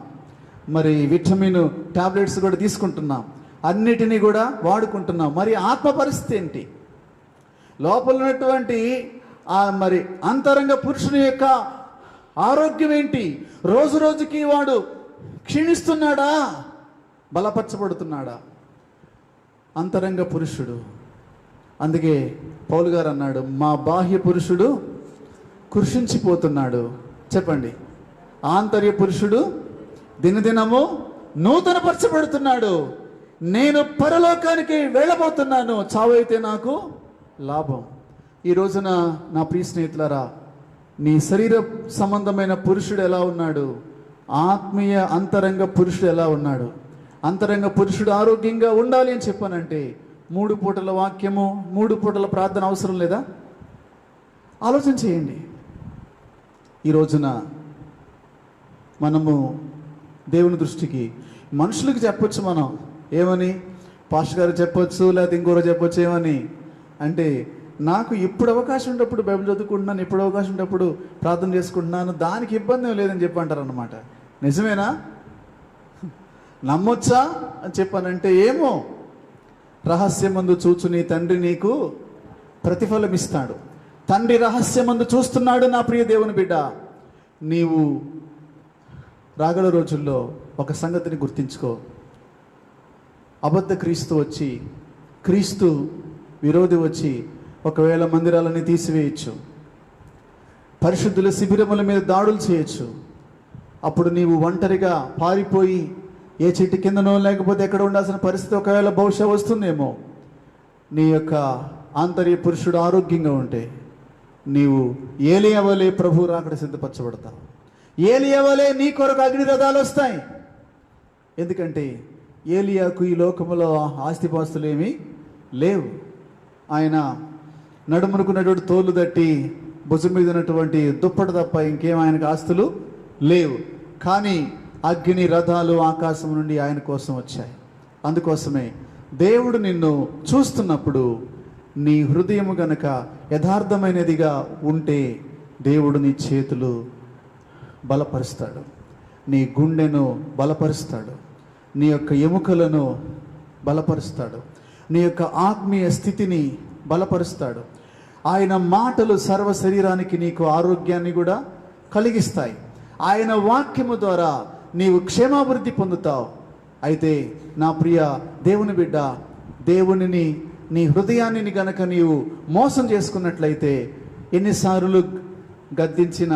మరి విటమిన్ టాబ్లెట్స్ కూడా తీసుకుంటున్నాం, అన్నిటినీ కూడా వాడుకుంటున్నాం. మరి ఆత్మ పరిస్థితి ఏంటి? లోపల ఉన్నటువంటి మరి అంతరంగ పురుషుని యొక్క ఆరోగ్యం ఏంటి? రోజు రోజుకి వాడు క్షీణిస్తున్నాడా, బలపరచబడుతున్నాడా? అంతరంగ పురుషుడు. అందుకే పౌలు గారు అన్నాడు, మా బాహ్య పురుషుడు కృషించిపోతున్నాడు. చెప్పండి, ఆంతర్య పురుషుడు దినదినము నూతనపరచబడుతున్నాడు. నేను పరలోకానికి వెళ్ళబోతున్నాను, చావైతే నాకు లాభం. ఈ రోజున నా ప్రియ స్నేహితులారా, నీ శరీర సంబంధమైన పురుషుడు ఎలా ఉన్నాడు? ఆత్మీయ అంతరంగ పురుషుడు ఎలా ఉన్నాడు? అంతరంగ పురుషుడు ఆరోగ్యంగా ఉండాలి అని చెప్పానంటే 3 పూటల వాక్యము, 3 పూటల ప్రార్థన అవసరం లేదా? ఆలోచన చేయండి. ఈ రోజున మనము దేవుని దృష్టికి మనుషులకు చెప్పొచ్చు, మనం ఏమని, పాస్టర్ గారు చెప్పొచ్చు, లేకపోతే ఇంకోరు చెప్పొచ్చు. ఏమని అంటే, నాకు ఇప్పుడు అవకాశం ఉన్నప్పుడు బైబిల్ చదువుకుంటున్నాను, ఇప్పుడు అవకాశం ఉన్నప్పుడు ప్రార్థన చేసుకుంటున్నాను, దానికి ఇబ్బంది ఏం లేదని చెప్పంటారు అన్నమాట. నిజమేనా? నమ్మొచ్చా అని చెప్పానంటే ఏమో, రహస్యమందు చూచు నీ తండ్రి నీకు ప్రతిఫలం ఇస్తాడు. తండ్రి రహస్యమందు చూస్తున్నాడు. నా ప్రియ దేవుని బిడ్డ, నీవు రాగల రోజుల్లో ఒక సంగతిని గుర్తించుకో. అబద్ధ క్రీస్తు వచ్చి, క్రీస్తు విరోధి వచ్చి ఒకవేళ మందిరాలని తీసివేయచ్చు, పరిశుద్ధుల శిబిరముల మీద దాడులు చేయొచ్చు. అప్పుడు నీవు ఒంటరిగా పారిపోయి ఏ చెట్టు కిందనో లేకపోతే ఎక్కడ ఉండాల్సిన పరిస్థితి ఒకవేళ బహుశా వస్తుందేమో. నీ యొక్క ఆంతర్య పురుషుడు ఆరోగ్యంగా ఉంటే నీవు ఏలియా వలె ప్రభు రాకడ సిద్ధపరచబడతావు. ఏలియా వలె నీ కొరకు అగ్ని రథాలు వస్తాయి. ఎందుకంటే ఏలియాకు ఈ లోకములో ఆస్తిపాస్తులు ఏమీ లేవు. ఆయన నడుమునుకున్నటువంటి తోలు తట్టి భుజం మీద ఉన్నటువంటి దుప్పటి తప్ప ఇంకేం ఆయనకు ఆస్తులు లేవు. కానీ అగ్ని రథాలు ఆకాశం నుండి ఆయన కోసం వచ్చాయి. అందుకోసమే దేవుడు నిన్ను చూస్తున్నప్పుడు నీ హృదయము గనక యథార్థమైనదిగా ఉంటే దేవుడు నీ చేతులు బలపరుస్తాడు, నీ గుండెను బలపరుస్తాడు, నీ యొక్క ఎముకలను బలపరుస్తాడు, నీ యొక్క ఆత్మీయ స్థితిని బలపరుస్తాడు. ఆయన మాటలు సర్వ శరీరానికి నీకు ఆరోగ్యాన్ని కూడా కలిగిస్తాయి. ఆయన వాక్యము ద్వారా నీవు క్షేమాభివృద్ధి పొందుతావు. అయితే నా ప్రియ దేవుని బిడ్డ, దేవునిని నీ హృదయాన్ని గనక నీవు మోసం చేసుకున్నట్లయితే ఎన్నిసార్లు గద్దించిన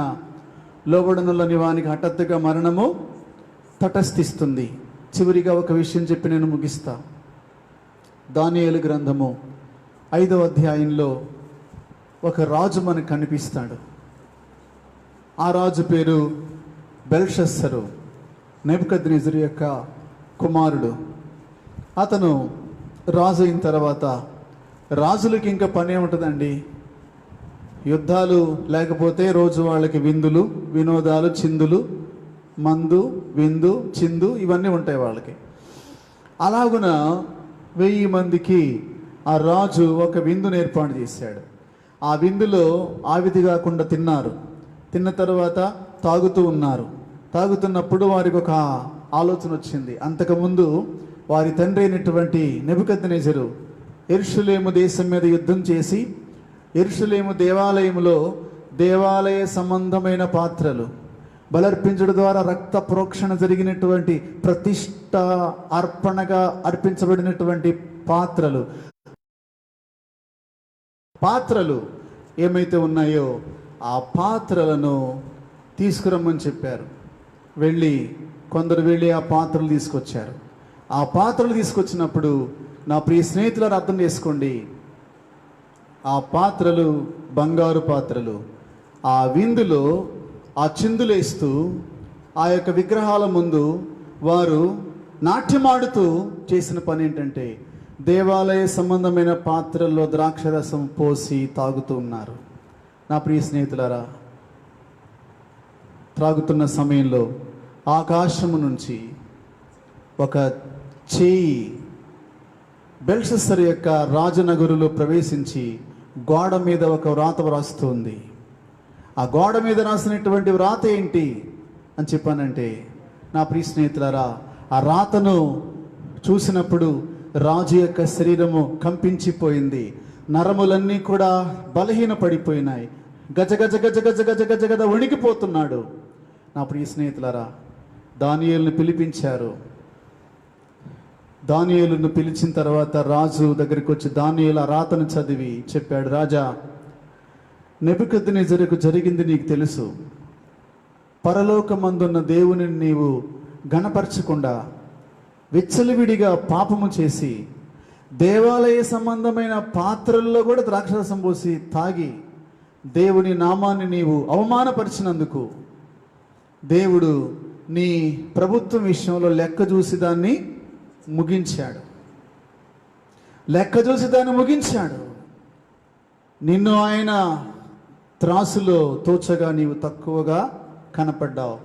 లోబడనులని వానికి హఠాత్తుగా మరణము తటస్థిస్తుంది. చివరిగా ఒక విషయం చెప్పి నేను ముగిస్తా. దానియేలు గ్రంథము 5వ అధ్యాయంలో ఒక రాజు మనకు కనిపిస్తాడు. ఆ రాజు పేరు బెల్షస్సరు, నెబుకద్నెజరు యొక్క కుమారుడు. అతను రాజు అయిన తర్వాత రాజులకి ఇంకా పని ఏముంటుందండి? యుద్ధాలు లేకపోతే రోజు వాళ్ళకి విందులు, వినోదాలు, చిందులు, మందు, విందు, చిందు ఇవన్నీ ఉంటాయి వాళ్ళకి. అలాగున 1000 మందికి ఆ రాజు ఒక విందును ఏర్పాటు చేశాడు. ఆ విందులో ఆవిధి కాకుండా తిన్నారు. తిన్న తర్వాత తాగుతూ ఉన్నారు. తాగుతున్నప్పుడు వారికి ఒక ఆలోచన వచ్చింది. అంతకుముందు వారి తండ్రి అయినటువంటి నెబుకద్నెజరు యెరూషలేము దేశం మీద యుద్ధం చేసి యెరూషలేము దేవాలయములో దేవాలయ సంబంధమైన పాత్రలు బలర్పించడం ద్వారా రక్త ప్రోక్షణ జరిగినటువంటి ప్రతిష్ట అర్పణగా అర్పించబడినటువంటి పాత్రలు ఏమైతే ఉన్నాయో ఆ పాత్రలను తీసుకురమ్మని చెప్పారు. కొందరు వెళ్ళి ఆ పాత్రలు తీసుకొచ్చారు. ఆ పాత్రలు తీసుకొచ్చినప్పుడు నా ప్రియ స్నేహితులను అర్థం చేసుకోండి, ఆ పాత్రలు బంగారు పాత్రలు. ఆ విందులో ఆ చిందులేస్తూ ఆ యొక్క విగ్రహాల ముందు వారు నాట్యమాడుతూ చేసిన పని ఏంటంటే దేవాలయ సంబంధమైన పాత్రల్లో ద్రాక్షరసం పోసి తాగుతూ ఉన్నారు. నా ప్రియ స్నేహితులారా, త్రాగుతున్న సమయంలో ఆకాశము నుంచి ఒక చేయి బెల్షస్సరు యొక్క రాజనగరులో ప్రవేశించి గోడ మీద ఒక వ్రాత వ్రాస్తుంది. ఆ గోడ మీద రాసినటువంటి వ్రాత ఏంటి అని చెప్పానంటే, నా ప్రియ స్నేహితులారా, ఆ రాతను చూసినప్పుడు రాజు యొక్క శరీరము కంపించిపోయింది. నరములన్నీ కూడా బలహీన పడిపోయినాయి. గజ గజ గజ గజ గజ గజ గజ వణికిపోతున్నాడు. నా ప్రియ స్నేహితులారా, దానియేలును పిలిపించారు. దానియేలును పిలిచిన తర్వాత రాజు దగ్గరికి వచ్చి దానియేలు ఆ రాతను చదివి చెప్పాడు, రాజా, నెబుకద్నెజరుకు జరిగింది నీకు తెలుసు. పరలోకమందున్న దేవుని నీవు గణపరచకుండా విచ్చలవిడిగా పాపము చేసి దేవాలయ సంబంధమైన పాత్రల్లో కూడా ద్రాక్షరసం పోసి తాగి దేవుని నామాన్ని నీవు అవమానపరిచినందుకు దేవుడు నీ ప్రభుత్వం విషయంలో లెక్క చూసి దాన్ని ముగించాడు. నిన్ను ఆయన త్రాసులో తోచగా నీవు తక్కువగా కనపడ్డావు,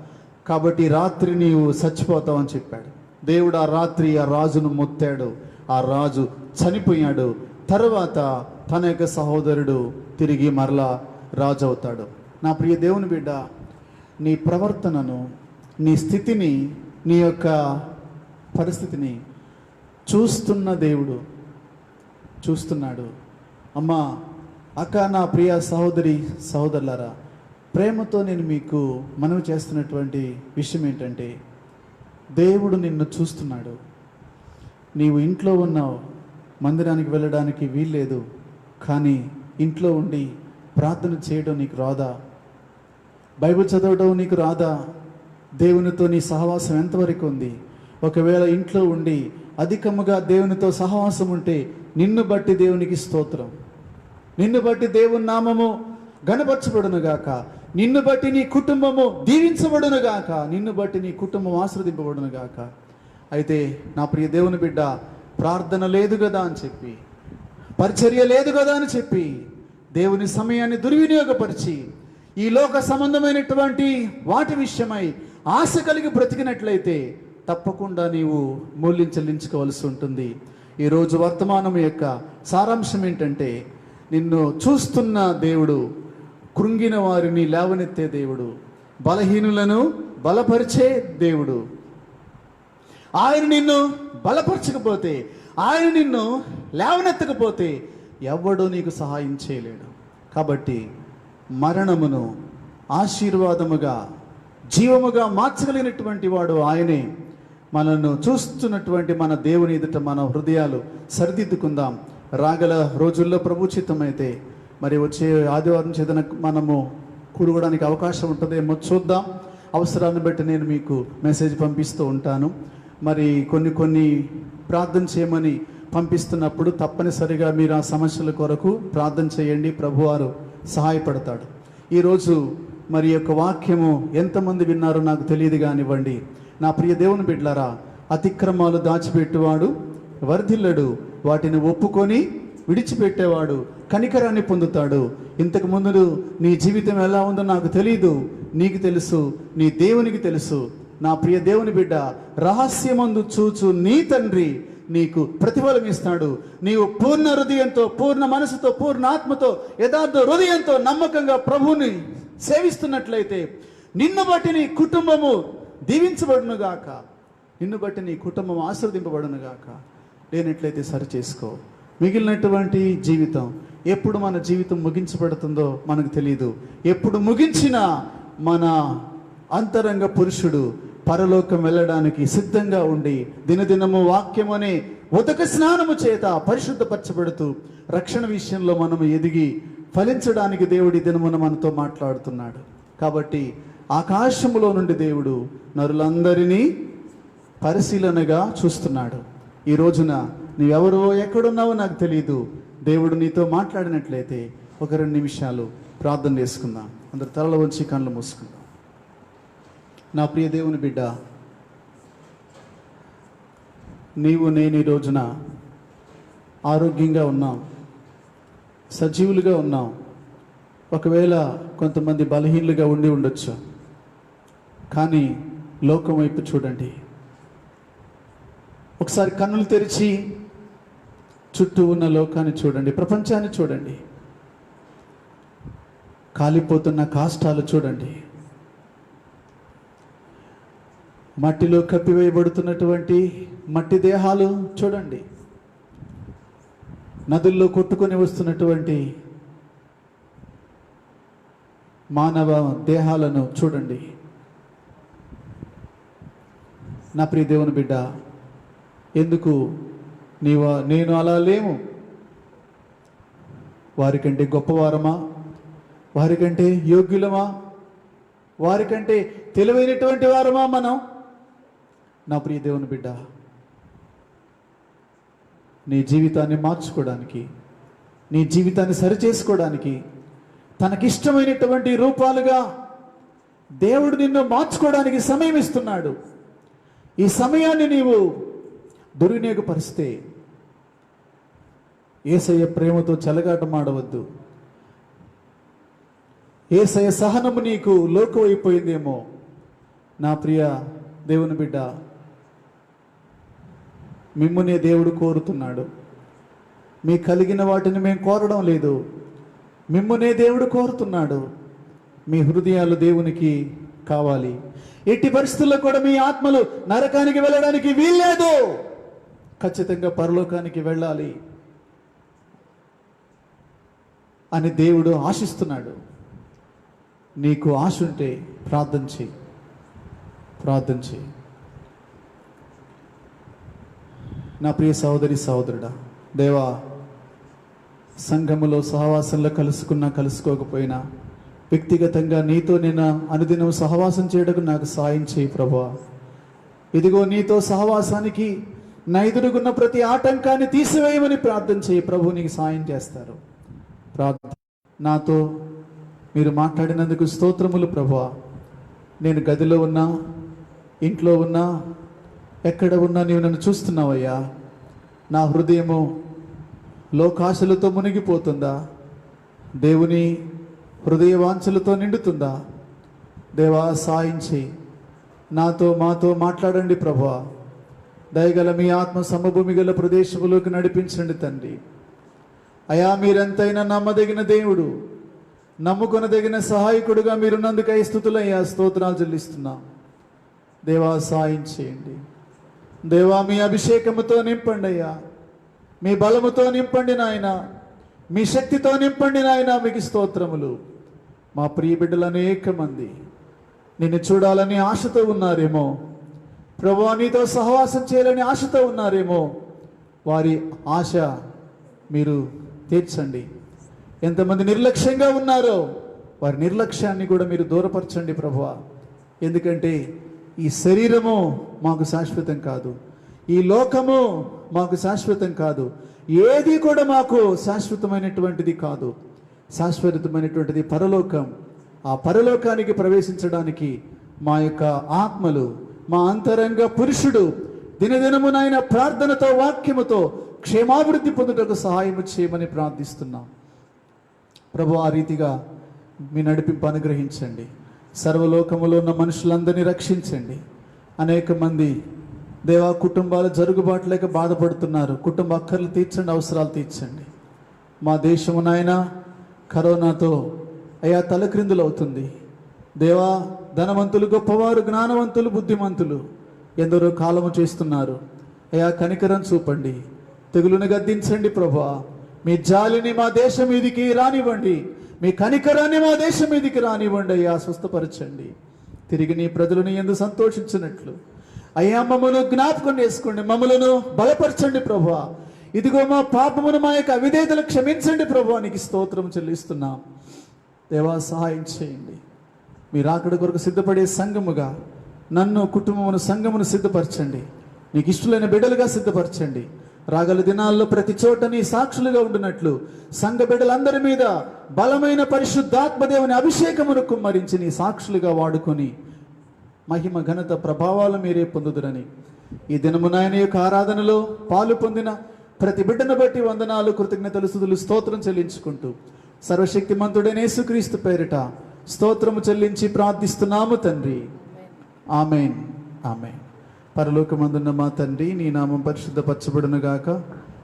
కాబట్టి రాత్రి నీవు చచ్చిపోతావు అని చెప్పాడు. దేవుడు ఆ రాత్రి ఆ రాజును మొత్తాడు. ఆ రాజు చనిపోయాడు. తర్వాత తన యొక్క సహోదరుడు తిరిగి మరలా రాజు అవుతాడు. నా ప్రియ దేవుని బిడ్డ, నీ ప్రవర్తనను, నీ స్థితిని, నీ యొక్క పరిస్థితిని చూస్తున్న దేవుడు చూస్తున్నాడు. అమ్మా, అక్క, నా ప్రియ సహోదరి సహోదరులారా, ప్రేమతో నేను మీకు మనవి చేస్తున్నటువంటి విషయం ఏంటంటే, దేవుడు నిన్ను చూస్తున్నాడు. నీవు ఇంట్లో ఉన్నావు, మందిరానికి వెళ్ళడానికి వీల్లేదు, కానీ ఇంట్లో ఉండి ప్రార్థన చేయడం నీకు రాదా? బైబిల్ చదవడం నీకు రాదా? దేవునితో నీ సహవాసం ఎంతవరకు ఉంది? ఒకవేళ ఇంట్లో ఉండి అధికముగా దేవునితో సహవాసం ఉంటే నిన్ను బట్టి దేవునికి స్తోత్రం. నిన్ను బట్టి దేవుని నామము గణపరచబడునుగాక. నిన్ను బట్టి నీ కుటుంబము దీవించబడునుగాక. నిన్ను బట్టి నీ కుటుంబం ఆశీర్వదింపబడునుగాక. అయితే నా ప్రియ దేవుని బిడ్డ, ప్రార్థన లేదు కదా అని చెప్పి, పరిచర్య లేదు కదా అని చెప్పి, దేవుని సమయాన్ని దుర్వినియోగపరిచి ఈ లోక సంబంధమైనటువంటి వాటి విషయమై ఆశ కలిగి బ్రతికినట్లయితే తప్పకుండా నీవు మూల్యం చెల్లించుకోవాల్సి ఉంటుంది. ఈరోజు వర్తమానం యొక్క సారాంశం ఏంటంటే, నిన్ను చూస్తున్న దేవుడు, కృంగిన వారిని లేవనెత్తే దేవుడు, బలహీనులను బలపరిచే దేవుడు. ఆయన నిన్ను బలపరచకపోతే, ఆయన నిన్ను లేవనెత్తకపోతే ఎవడూ నీకు సహాయం చేయలేడు. కాబట్టి మరణమును ఆశీర్వాదముగా, జీవముగా మార్చగలిగినటువంటి వాడు ఆయనే. మనను చూస్తున్నటువంటి మన దేవుని ఎదుట మన హృదయాలు సరిదిద్దుకుందాం. రాగల రోజుల్లో ప్రభు చిత్తమైతే మరి వచ్చే ఆదివారం చేతన మనము కూడుకోవడానికి అవకాశం ఉంటుందేమో చూద్దాం. అవసరాన్ని బట్టి నేను మీకు మెసేజ్ పంపిస్తూ ఉంటాను. మరి కొన్ని ప్రార్థన చేయమని పంపిస్తున్నప్పుడు తప్పనిసరిగా మీరు ఆ సమస్యల కొరకు ప్రార్థన చేయండి. ప్రభువారు సహాయపడతాడు. ఈరోజు మరి యొక్క వాక్యము ఎంతమంది విన్నారో నాకు తెలియదు కానివ్వండి. నా ప్రియ దేవుని బిడ్డలారా, అతిక్రమాలు దాచిపెట్టేవాడు వర్ధిల్లడు, వాటిని ఒప్పుకొని విడిచిపెట్టేవాడు కనికరాన్ని పొందుతాడు. ఇంతకు ముందు నీ జీవితం ఎలా ఉందో నాకు తెలియదు, నీకు తెలుసు, నీ దేవునికి తెలుసు. నా ప్రియ దేవుని బిడ్డ, రహస్యమందు చూచు నీ తండ్రి నీకు ప్రతిఫలం ఇస్తాడు. నీవు పూర్ణ హృదయంతో, పూర్ణ మనసుతో, పూర్ణ ఆత్మతో, యథార్థ హృదయంతో నమ్మకంగా ప్రభువుని సేవిస్తున్నట్లయితే నిన్ను బట్టి నీ కుటుంబము దీవించబడునుగాక, నిన్ను బట్టి నీ కుటుంబం ఆశీర్వదింపబడునుగాక. లేనట్లయితే సరి చేసుకో. మిగిలినటువంటి జీవితం, ఎప్పుడు మన జీవితం ముగించబడుతుందో మనకు తెలియదు. ఎప్పుడు ముగించినా మన అంతరంగ పురుషుడు పరలోకం వెళ్ళడానికి సిద్ధంగా ఉండి దినదినము వాక్యము అనే ఉదక స్నానము చేత పరిశుద్ధపరచబడుతూ రక్షణ విషయంలో మనము ఎదిగి ఫలించడానికి దేవుడి దినమున మనతో మాట్లాడుతున్నాడు. కాబట్టి ఆకాశములో నుండి దేవుడు నరులందరినీ పరిశీలనగా చూస్తున్నాడు. ఈ రోజున నీవెవరో ఎక్కడున్నావో నాకు తెలియదు. దేవుడు నీతో మాట్లాడినట్లయితే ఒక 2 నిమిషాలు ప్రార్థన చేసుకుందాం. అందరు తలలు వంచి కళ్ళు మూసుకుందాం. నా ప్రియ దేవుని బిడ్డ, నీవు నేను ఈ రోజున ఆరోగ్యంగా ఉన్నాం, సజీవులుగా ఉన్నాం. ఒకవేళ కొంతమంది బలహీనులుగా ఉండి ఉండొచ్చు. కానీ లోకం వైపు చూడండి. ఒకసారి కన్నులు తెరిచి చుట్టూ ఉన్న లోకాన్ని చూడండి, ప్రపంచాన్ని చూడండి, కాలిపోతున్న కాష్టాలు చూడండి, మట్టిలో కప్పివేయబడుతున్నటువంటి మట్టి దేహాలు చూడండి, నదుల్లో కొట్టుకొని వస్తున్నటువంటి మానవ దేహాలను చూడండి. నా ప్రియ దేవుని బిడ్డ, ఎందుకు నేను అలా లేము? వారికంటే గొప్పవారమా? వారికంటే యోగ్యులమా? వారికంటే తెలివైనటువంటి వారమా మనం? నా ప్రియ దేవుని బిడ్డ, నీ జీవితాన్ని మార్చుకోవడానికి, నీ జీవితాన్ని సరిచేసుకోవడానికి, తనకిష్టమైనటువంటి రూపాలుగా దేవుడు నిన్ను మార్చుకోవడానికి సమయం ఇస్తున్నాడు. ఈ సమయాన్ని నీవు దుర్వినియోగపరిస్తే యేసయ్య ప్రేమతో చెలగాటమాడవద్దు. యేసయ్య సహనము నీకు లోకమైపోయిందేమో. నా ప్రియ దేవుని బిడ్డ, మిమ్మునే దేవుడు కోరుతున్నాడు. మీ కలిగిన వాటిని మేము కోరడం లేదు, మిమ్మునే దేవుడు కోరుతున్నాడు. మీ హృదయాలు దేవునికి కావాలి. ఎట్టి పరిస్థితుల్లో కూడా మీ ఆత్మలు నరకానికి వెళ్ళడానికి వీల్లేదు. ఖచ్చితంగా పరలోకానికి వెళ్ళాలి అని దేవుడు ఆశిస్తున్నాడు. నీకు ఆశ ఉంటే ప్రార్థన చేయి, ప్రార్థన చేయి. నా ప్రియ సహోదరి సహోదరుడా, దేవా, సంఘములో సహవాసంలో కలుసుకున్నా కలుసుకోకపోయినా వ్యక్తిగతంగా నీతో నేను అనుదినం సహవాసం చేయడానికి నాకు సాయం చేయి ప్రభువా. ఇదిగో నీతో సహవాసానికి నా ఎదురుగున్న ప్రతి ఆటంకాన్ని తీసివేయమని ప్రార్థన చేయి. ప్రభు నీకు సాయం చేస్తారు. నాతో మీరు మాట్లాడినందుకు స్తోత్రములు ప్రభువా. నేను గదిలో ఉన్నా, ఇంట్లో ఉన్నా, ఎక్కడ ఉన్నా నీవు నన్ను చూస్తున్నావయ్యా. నా హృదయము లోకాశలతో మునిగిపోతుందా? దేవుని హృదయ వాంఛలతో నిండుతుందా? దేవా సాయించి నాతో మాతో మాట్లాడండి ప్రభువా. దయగల మీ ఆత్మ సమభూమి గల ప్రదేశములోకి నడిపించండి తండ్రి. అయా, మీరెంతైనా నమ్మదగిన దేవుడు, నమ్ముకొనదగిన సహాయకుడుగా మీరున్నందుకై స్తుతులయ్యా, స్తోత్రాలు చెల్లిస్తున్నా. దేవా సాయం చేయండి. దేవా మీ అభిషేకముతో నింపండి అయ్యా, మీ బలముతో నింపండి నాయన, మీ శక్తితో నింపండి నాయన. మీకు స్తోత్రములు. మా ప్రియ బిడ్డలు అనేక మంది నిన్ను చూడాలని ఆశతో ఉన్నారేమో ప్రభువా, నీతో సహవాసం చేయాలని ఆశతో ఉన్నారేమో. వారి ఆశ మీరు తీర్చండి. ఎంతమంది నిర్లక్ష్యంగా ఉన్నారో వారి నిర్లక్ష్యాన్ని కూడా మీరు దూరపరచండి ప్రభువా. ఎందుకంటే ఈ శరీరము మాకు శాశ్వతం కాదు, ఈ లోకము మాకు శాశ్వతం కాదు, ఏది కూడా మాకు శాశ్వతమైనటువంటిది కాదు. శాశ్వతమైనటువంటిది పరలోకం. ఆ పరలోకానికి ప్రవేశించడానికి మా యొక్క ఆత్మలు, మా అంతరంగ పురుషుడు దినదినమునైన ప్రార్థనతో, వాక్యముతో క్షేమాభివృద్ధి పొందుటకు సహాయం చేయమని ప్రార్థిస్తున్నాం ప్రభు. ఆ రీతిగా మీ నడిపింపు అనుగ్రహించండి. సర్వలోకములో ఉన్న మనుషులందరినీ రక్షించండి. అనేక మంది దేవా కుటుంబాలు జరుగుబాటు లేక బాధపడుతున్నారు. కుటుంబ అక్కర్లు తీర్చండి, అవసరాలు తీర్చండి. మా దేశము నాయన కరోనాతో అయా తలక్రిందులు అవుతుంది. దేవా, ధనవంతులు గొప్పవారు, జ్ఞానవంతులు బుద్ధిమంతులు ఎందరో కాలము చేస్తున్నారు. అయా కనికరం చూపండి, తెగులుని గద్దించండి ప్రభువా. మీ జాలిని మా దేశం మీదికి రానివ్వండి, మీ కనికరాన్ని మా దేశం మీదికి రానివ్వండి. అయ్యా స్వస్థపరచండి. తిరిగి నీ ప్రజలను ఎందు సంతోషించినట్లు అయ్యా మమ్మను జ్ఞాపకం చేసుకోండి, మమ్మలను బలపరచండి ప్రభువా. ఇదిగో మా పాపమును, మా యొక్క అవిధేయతలు క్షమించండి ప్రభువా. నీకు స్తోత్రం చెల్లిస్తున్నాం దేవా. సహాయం చేయండి. మీరు అక్కడి కొరకు సిద్ధపడే సంఘముగా నన్ను, కుటుంబమును, సంఘమును సిద్ధపరచండి. నీకు ఇష్టలైన బిడ్డలుగా సిద్ధపరచండి. రాగల దినాల్లో ప్రతి చోట నీ సాక్షులుగా ఉండినట్లు సంఘ బిడ్డలందరి మీద బలమైన పరిశుద్ధాత్మదేవుని అభిషేకమును కుమ్మరించి నీ సాక్షులుగా వాడుకొని మహిమ, ఘనత, ప్రభావాలు మీరే పొందుదురని ఈ దినము నాయన యొక్క ఆరాధనలో పాలు పొందిన ప్రతి బిడ్డను బట్టి వందనాలు, కృతజ్ఞతలు, స్తుతులు, స్తోత్రం చెల్లించుకుంటూ సర్వశక్తిమంతుడైన యేసుక్రీస్తు పేరిట స్తోత్రము చెల్లించి ప్రార్థిస్తున్నాము తండ్రి. Amen, amen. పరలోకమందున్న మా తండ్రి, నీ నామం పరిశుద్ధపరచబడును గాక,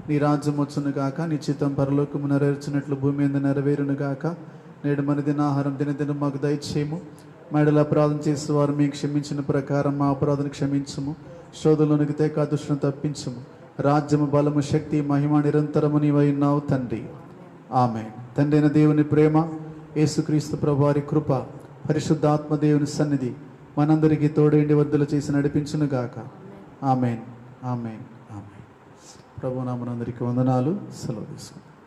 నీ రాజ్యం వచ్చును గాక, నీ చిత్తం పరలోకము నెరవేర్చినట్లు భూమి మీద నెరవేరును గాక. నేడు మన దినాహారం దినదినం మాకు దయచేయము. మేడల అపరాధం చేసే వారు మేము క్షమించిన ప్రకారం మా అపరాధను క్షమించము. శోధంలోనికి తేక దుష్టును తప్పించము. రాజ్యము, బలము, శక్తి, మహిమ నిరంతరము నీవై ఉన్నావు తండ్రి. ఆమెన్. తండ్రి అయిన దేవుని ప్రేమ, యేసుక్రీస్తు ప్రభువారి కృప, పరిశుద్ధాత్మ దేవుని సన్నిధి మనందరికీ తోడేండి వద్దలు చేసి నడిపించును గాక. Amen, amen, amen. ప్రభునామనందరికీ వందనాలు. సెలవు తీసుకుంటాం.